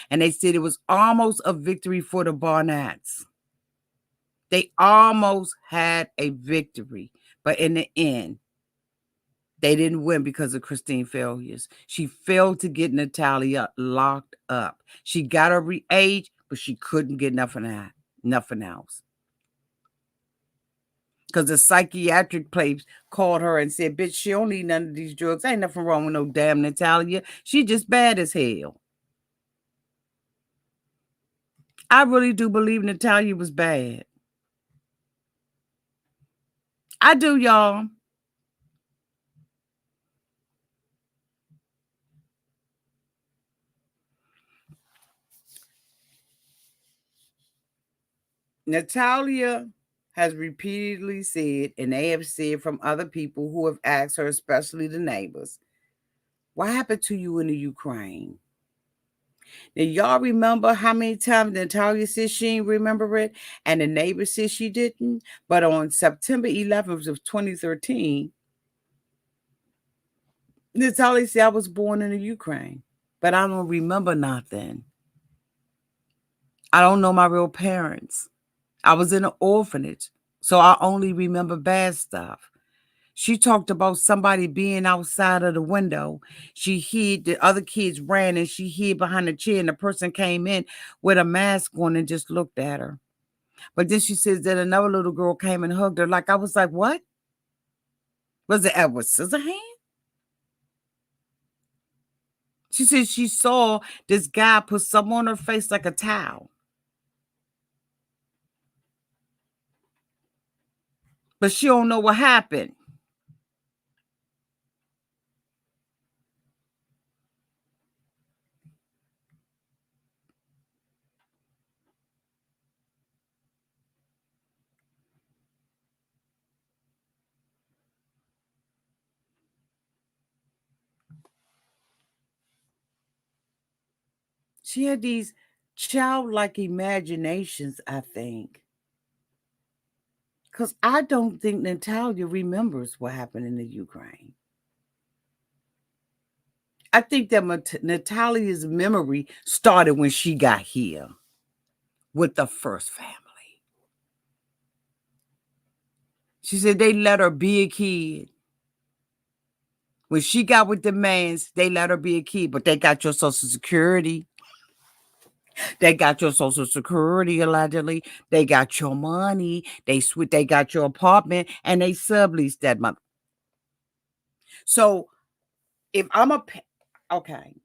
And they said it was almost a victory for the Barnetts. They almost had a victory, but in the end, they didn't win because of Christine's failures. She failed to get Natalia locked up. She got her re-age, but she couldn't get nothing else. Because the psychiatric place called her and said, bitch, she don't need none of these drugs. Ain't nothing wrong with no damn Natalia. She just bad as hell. I really do believe Natalia was bad. I do, y'all. Natalia has repeatedly said, and they have said from other people who have asked her, especially the neighbors, what happened to you in the Ukraine? Now, y'all remember how many times Natalia said she didn't remember it, and the neighbor said she didn't? But on September 11th of 2013, Natalia said, I was born in the Ukraine, but I don't remember nothing. I don't know my real parents. I was in an orphanage, so I only remember bad stuff. She talked about somebody being outside of the window. She hid, the other kids ran and she hid behind a chair, and the person came in with a mask on and just looked at her. But then she says that another little girl came and hugged her. Like, I was like, what? Was it Edward Scissorhands? She said she saw this guy put something on her face like a towel. But she don't know what happened. She had these childlike imaginations, I think. Because I don't think Natalia remembers what happened in the Ukraine. I think that Natalia's memory started when she got here with the first family. She said they let her be a kid. When she got with the mans, they let her be a kid, but they got your Social Security. They got your Social Security allegedly. They got your money. They got your apartment, and they subleased that month. So if I'm okay,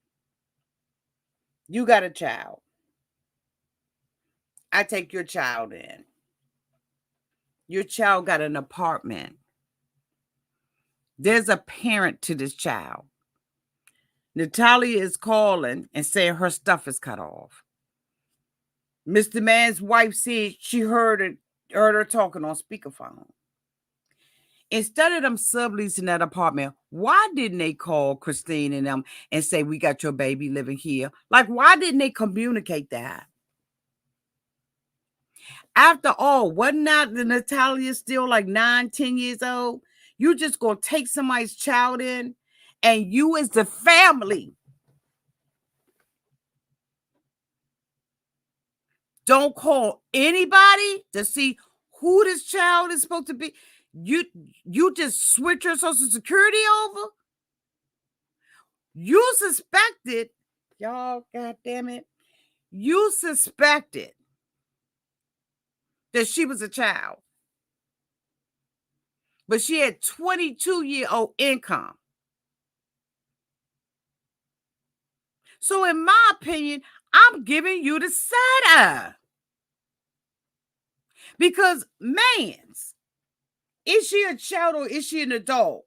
you got a child. I take your child in. Your child got an apartment. There's a parent to this child. Natalia is calling and saying her stuff is cut off. Mr. Man's wife said she heard her talking on speakerphone. Instead of them subleasing that apartment, why didn't they call Christine and them and say, we got your baby living here? Like, why didn't they communicate that? After all, wasn't that the Natalia still like 9, 10 years old? You just gonna take somebody's child in, and you as the family don't call anybody to see who this child is supposed to be. You just switch your Social Security over. You suspected, y'all, God damn it. You suspected that she was a child, but she had 22-year-old income. So in my opinion, I'm giving you the side eye. Because, mans, is she a child or is she an adult?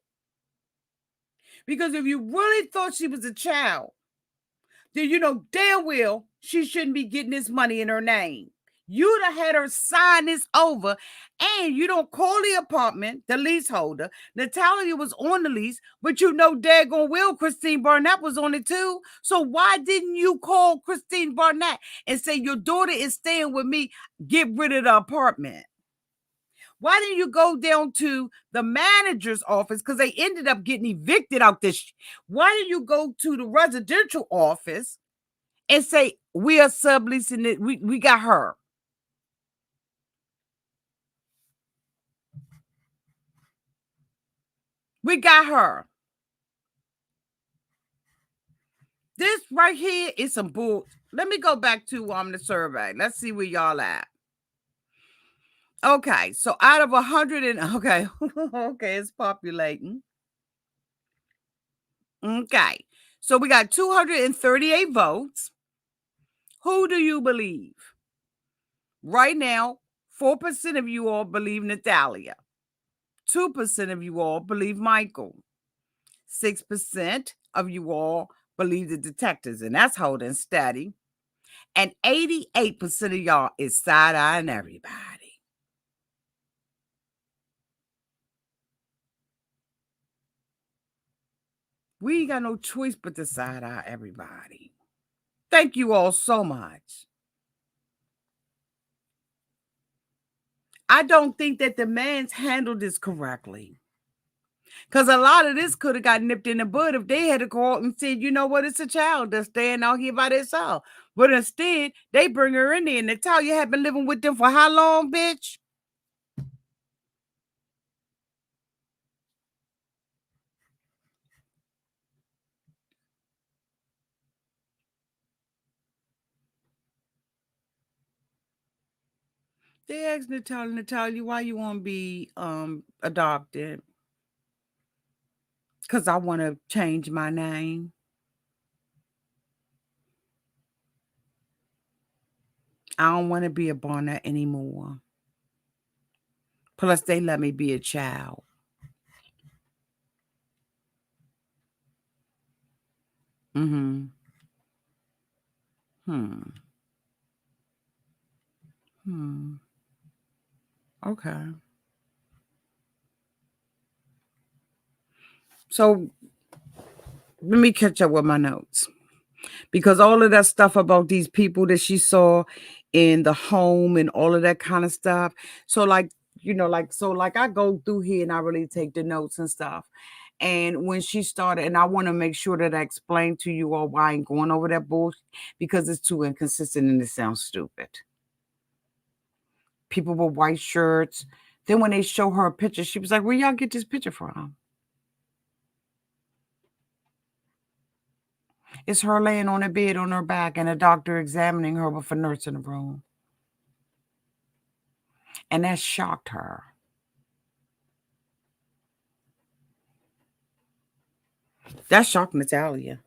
Because if you really thought she was a child, then you know damn well she shouldn't be getting this money in her name. You'd have had her sign this over, and you don't call the apartment, the leaseholder. Natalia was on the lease, but you know daggone well Christine Barnett was on it too. So why didn't you call Christine Barnett and say, your daughter is staying with me, get rid of the apartment? Why didn't you go down to the manager's office? Because they ended up getting evicted out this. Why didn't you go to the residential office and say, we are subleasing it, we got her? We got her. This right here is some bull. Let me go back to the survey. Let's see where y'all at. Okay, so out of 100 and okay, okay, it's populating. Okay, so we got 238 votes. Who do you believe? Right now, 4% of you all believe Natalia. 2% of you all believe Michael. 6% of you all believe the detectives, and that's holding steady. And 88% of y'all is side-eyeing everybody. We ain't got no choice but to side-eye everybody. Thank you all so much. I don't think that the man's handled this correctly. Because a lot of this could have got nipped in the bud if they had called and said, you know what, it's a child that's staying out here by themselves. But instead, they bring her in there and Natalia had been living with them for how long, bitch? They asked Natalia, why you want to be adopted? Because I want to change my name. I don't want to be a Barnett anymore. Plus, they let me be a child. Mm-hmm. Okay. So let me catch up with my notes. because all of that stuff about these people that she saw in the home and all of that kind of stuff. So like, like I go through here and I really take the notes and stuff. And when she started, and I want to make sure that I explain to you all why I ain't going over that bullshit, because it's too inconsistent and it sounds stupid. People with white shirts. Then when they show her a picture, she was like, where y'all get this picture from? It's her laying on a bed on her back and a doctor examining her with a nurse in the room. And that shocked her. That shocked Natalia.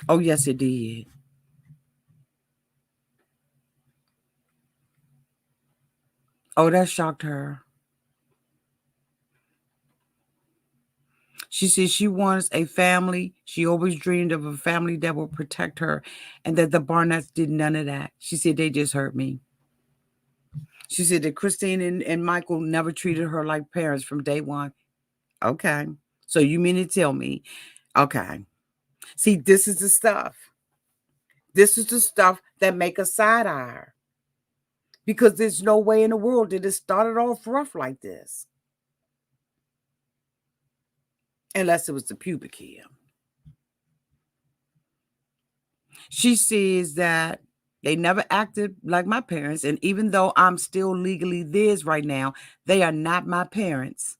Oh, yes, it did. Oh, that shocked her. She said she wants a family. She always dreamed of a family that will protect her, and that the Barnetts did none of that. She said they just hurt me. She said that Christine and Michael never treated her like parents from day one. Okay. So you mean to tell me, okay. See, this is the stuff. This is the stuff that make a side eye. Because there's no way in the world that it started off rough like this. Unless it was the pubic hair. She says that they never acted like my parents. And even though I'm still legally theirs right now, they are not my parents.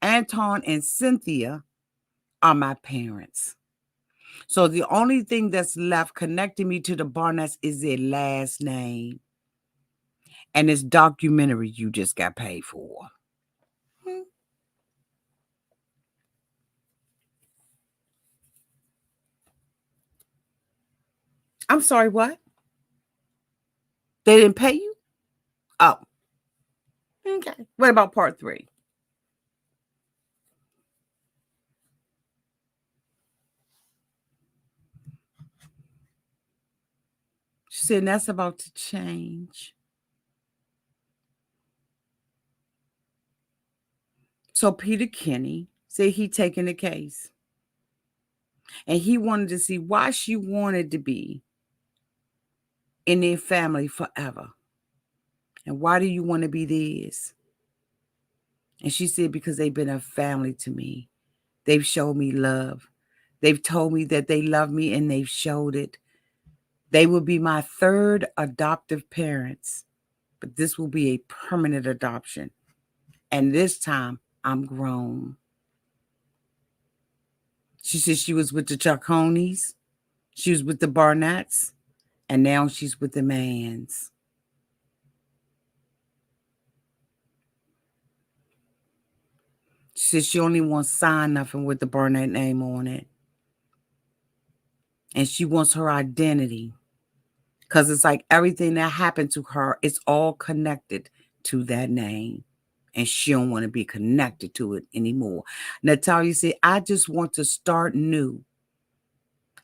Anton and Cynthia are my parents. So the only thing that's left connecting me to the Barnetts is their last name. And this documentary you just got paid for. I'm sorry, what? They didn't pay you? Oh. Okay. What about part 3? She said that's about to change. So Peter Kinney said he taken the case. And he wanted to see why she wanted to be in their family forever. And why do you want to be theirs? And she said, because they've been a family to me. They've showed me love. They've told me that they love me and they've showed it. They will be my 3rd adoptive parents. But this will be a permanent adoption. And this time, I'm grown. She said she was with the Chaconies. She was with the Barnetts. And now she's with the Mans. She said she only wants sign nothing with the Barnett name on it. And she wants her identity. Because it's like everything that happened to her, it's all connected to that name. And she don't want to be connected to it anymore. Natalia said, I just want to start new.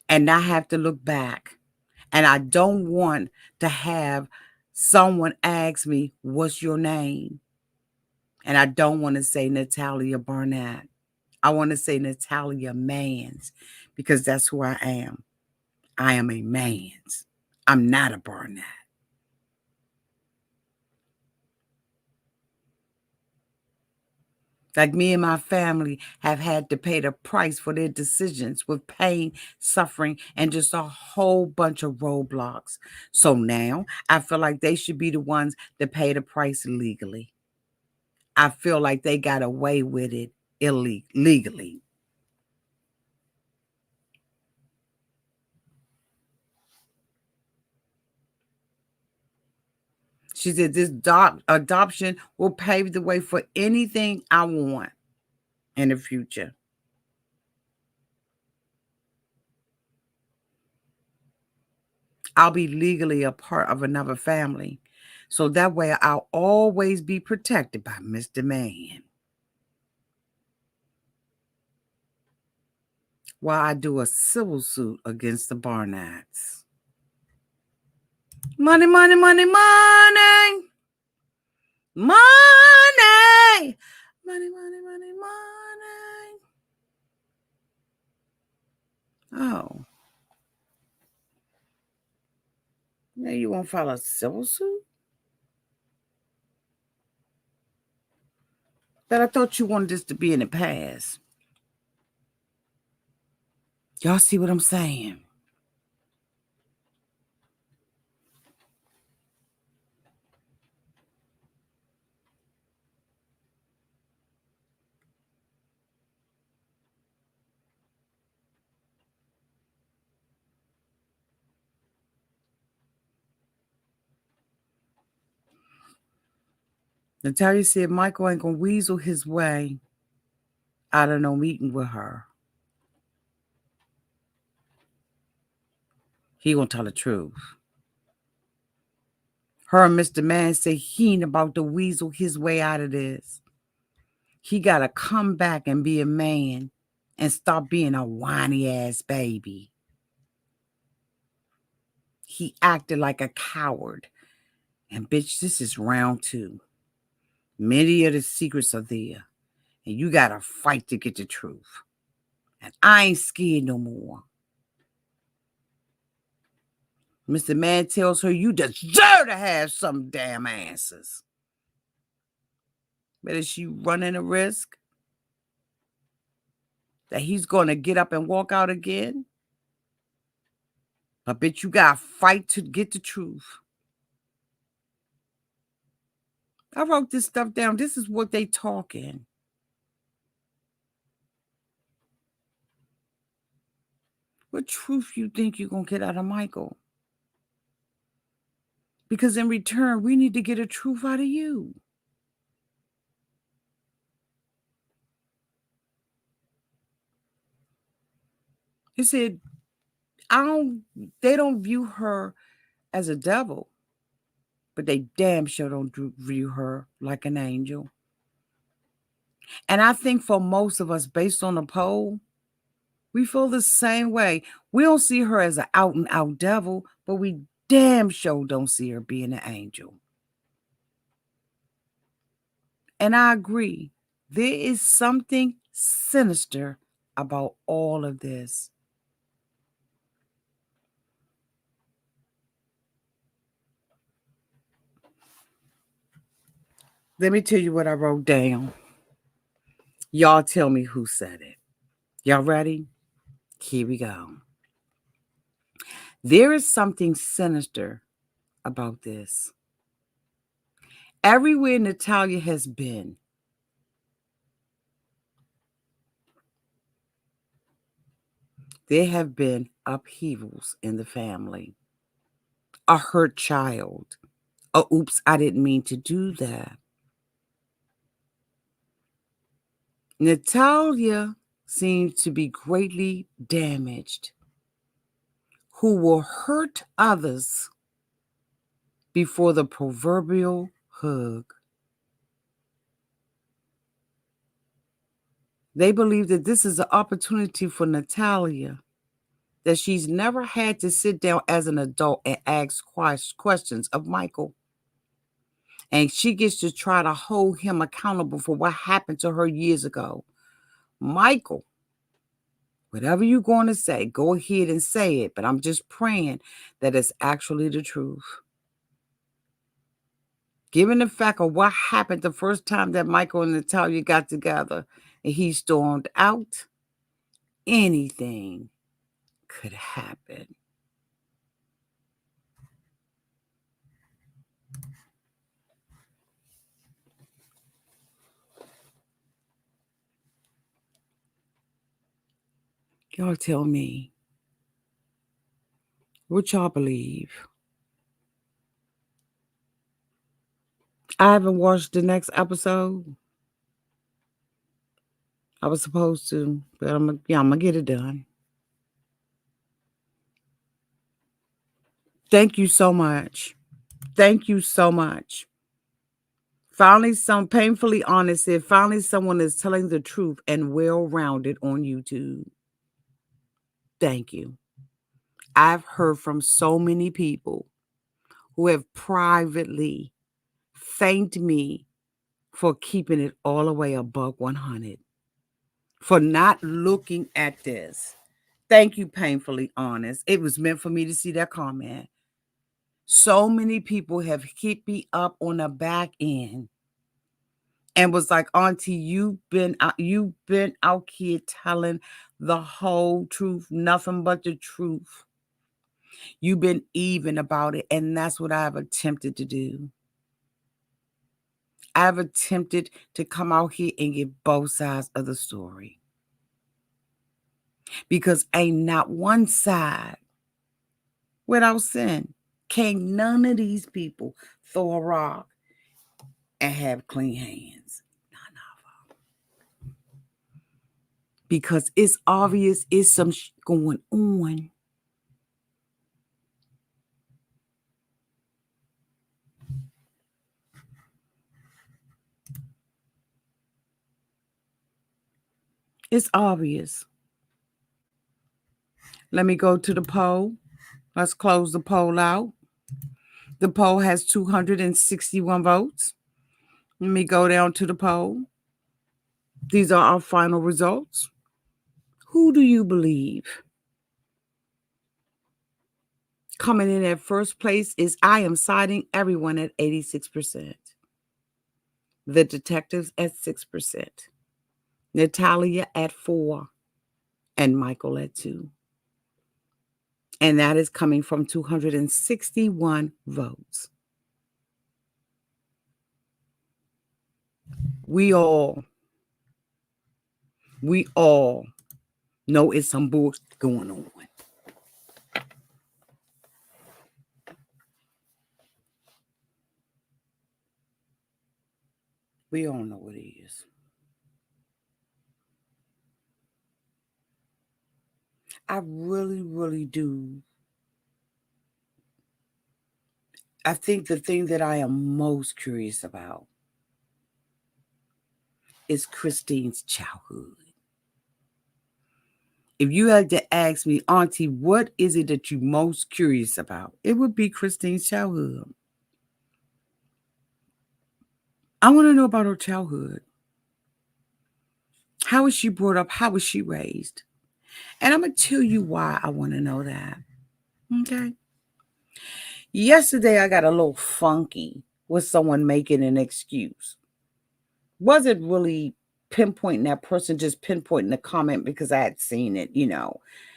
And not have to look back. And I don't want to have someone ask me, what's your name? And I don't want to say Natalia Barnett. I want to say Natalia Mans, because that's who I am. I am a Mans. I'm not a Barnett. Like me and my family have had to pay the price for their decisions with pain, suffering, and just a whole bunch of roadblocks. So now I feel like they should be the ones that pay the price legally. I feel like they got away with it legally. She said this adoption will pave the way for anything I want in the future. I'll be legally a part of another family. So that way I'll always be protected by Mr. Man. While I do a civil suit against the Barnetts. Money, money, money, money. Money. Money, money, money, money. Oh. Now you won't file a civil suit? But I thought you wanted this to be in the past. Y'all see what I'm saying? Natalia said Michael ain't gonna weasel his way out of no meeting with her. He gonna tell the truth. Her and Mr. Man say he ain't about to weasel his way out of this. He gotta come back and be a man and stop being a whiny ass baby. He acted like a coward. And bitch, this is round 2. Many of the secrets are there. And you gotta fight to get the truth. And I ain't scared no more. Mr. Man tells her you deserve to have some damn answers. But is she running a risk that he's going to get up and walk out again? But bitch, you got to fight to get the truth. I wrote this stuff down. This is what they talking. What truth you think you're going to get out of Michael? Because in return, we need to get a truth out of you. He said, they don't view her as a devil, but they damn sure don't view her like an angel. And I think for most of us, based on the poll, we feel the same way. We don't see her as an out and out devil, but we damn sure don't see her being an angel. And I agree. There is something sinister about all of this. Let me tell you what I wrote down. Y'all tell me who said it. Y'all ready? Here we go. There is something sinister about this. Everywhere Natalia has been, there have been upheavals in the family. A hurt child. A oops, I didn't mean to do that. Natalia seems to be greatly damaged, who will hurt others before the proverbial hug. They believe that this is an opportunity for Natalia, that she's never had to sit down as an adult and ask questions of Michael. And she gets to try to hold him accountable for what happened to her years ago. Michael, whatever you're going to say, go ahead and say it. But I'm just praying that it's actually the truth. Given the fact of what happened the first time that Michael and Natalia got together and he stormed out, anything could happen. Y'all tell me, what y'all believe? I haven't watched the next episode. I was supposed to, but I'm gonna get it done. Thank you so much. Thank you so much. Finally, some painfully honest said, finally someone is telling the truth and well-rounded on YouTube. Thank you. I've heard from so many people who have privately thanked me for keeping it all the way above 100, for not looking at this Thank you, Painfully Honest. It was meant for me to see that comment. So many people have hit me up on the back end and was like, Auntie, you've been out here telling the whole truth, nothing but the truth. You've been even about it. And that's what I've attempted to do. I've attempted to come out here and get both sides of the story. Because ain't not one side without sin. Can't none of these people throw a rock and have clean hands. None of them. Because it's obvious it's some going on. It's obvious. Let me go to the poll. Let's close the poll out. The poll has 261 votes. Let me go down to the poll. These are our final results. Who do you believe? Coming in at first place is I am citing everyone at 86%. The detectives at 6%. Natalia at 4%. And Michael at 2%. And that is coming from 261 votes. We all know it's some bullshit going on. We all know what it is. I really, really do. I think the thing that I am most curious about is Christine's childhood. If you had to ask me, Auntie, what is it that you're most curious about? It would be Christine's childhood. I want to know about her childhood. How was she brought up? How was she raised? And I'm going to tell you why I want to know that. Okay. Yesterday, I got a little funky with someone making an excuse. Wasn't really pinpointing that person, just pinpointing the comment because I had seen it,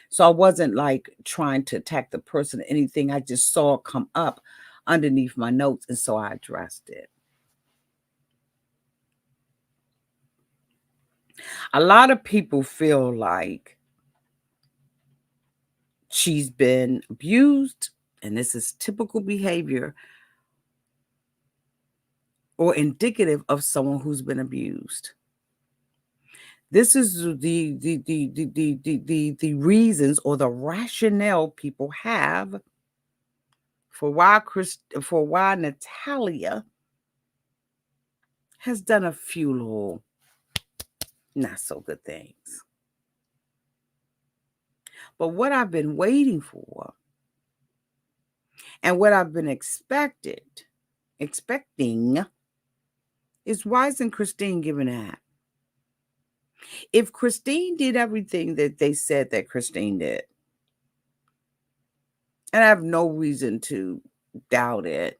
So I wasn't like trying to attack the person or anything. I just saw it come up underneath my notes, and so I addressed it. A lot of people feel like she's been abused, and this is typical behavior or indicative of someone who's been abused. This is the reasons or the rationale people have for why Natalia has done a few little not so good things. But what I've been waiting for and what I've been expecting is why isn't Christine giving that? If Christine did everything that they said that Christine did, and I have no reason to doubt it,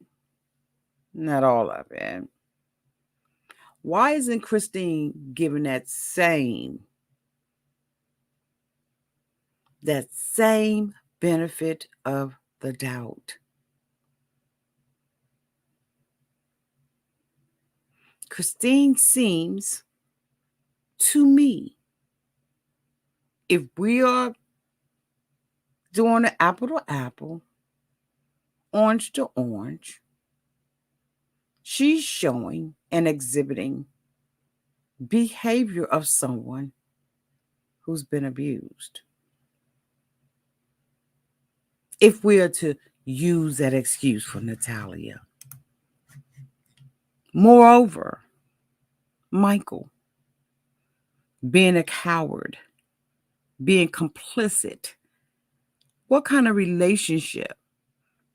not all of it, why isn't Christine giving that same benefit of the doubt? Christine seems to me, if we are doing an apple to apple, orange to orange, she's showing and exhibiting behavior of someone who's been abused. If we are to use that excuse for Natalia. Moreover, Michael being a coward, being complicit. What kind of relationship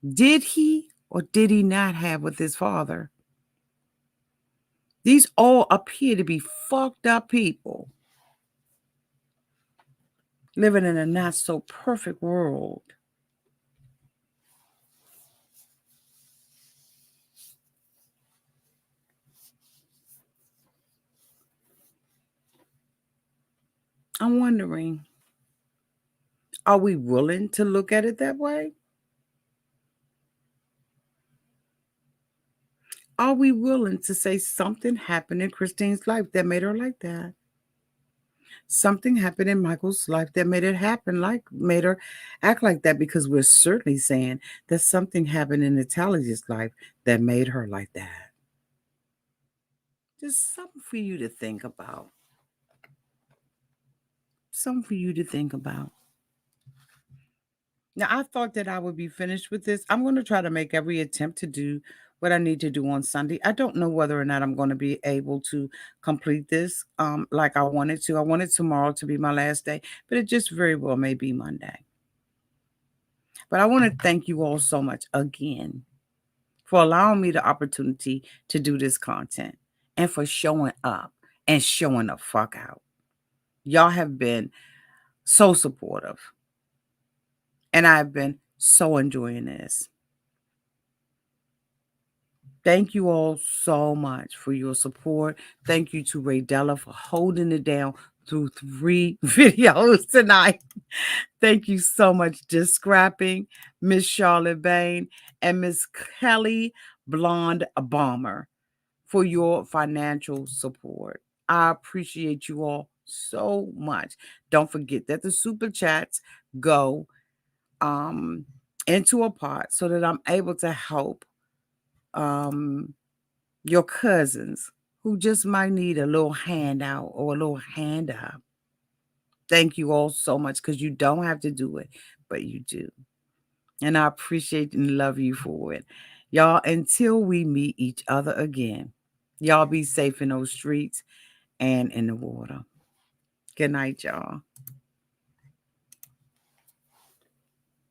did he or did he not have with his father? These all appear to be fucked up people. living in a not so perfect world. I'm wondering, are we willing to look at it that way? Are we willing to say something happened in Christine's life that made her like that? Something happened in Michael's life that made it happen, like made her act like that, because we're certainly saying that something happened in Natalia's life that made her like that. Just something for you to think about. Something for you to think about. Now, I thought that I would be finished with this. I'm going to try to make every attempt to do what I need to do on Sunday. I don't know whether or not I'm going to be able to complete this like I wanted to. I wanted tomorrow to be my last day, but it just very well may be Monday. But I want to thank you all so much again for allowing me the opportunity to do this content and for showing up and showing the fuck out. Y'all have been so supportive, and I've been so enjoying this. Thank you all so much for your support. Thank you to Ray Della for holding it down through 3 videos tonight. Thank you so much, Just Scrapping, Miss Charlotte Bain, and Miss Kelly Blonde Bomber for your financial support. I appreciate you all so much. Don't forget that the super chats go into a pot so that I'm able to help your cousins who just might need a little handout or a little hand up. Thank you all so much, because you don't have to do it, but you do. And I appreciate and love you for it. Y'all, until we meet each other again, y'all be safe in those streets and in the water. Good night, y'all.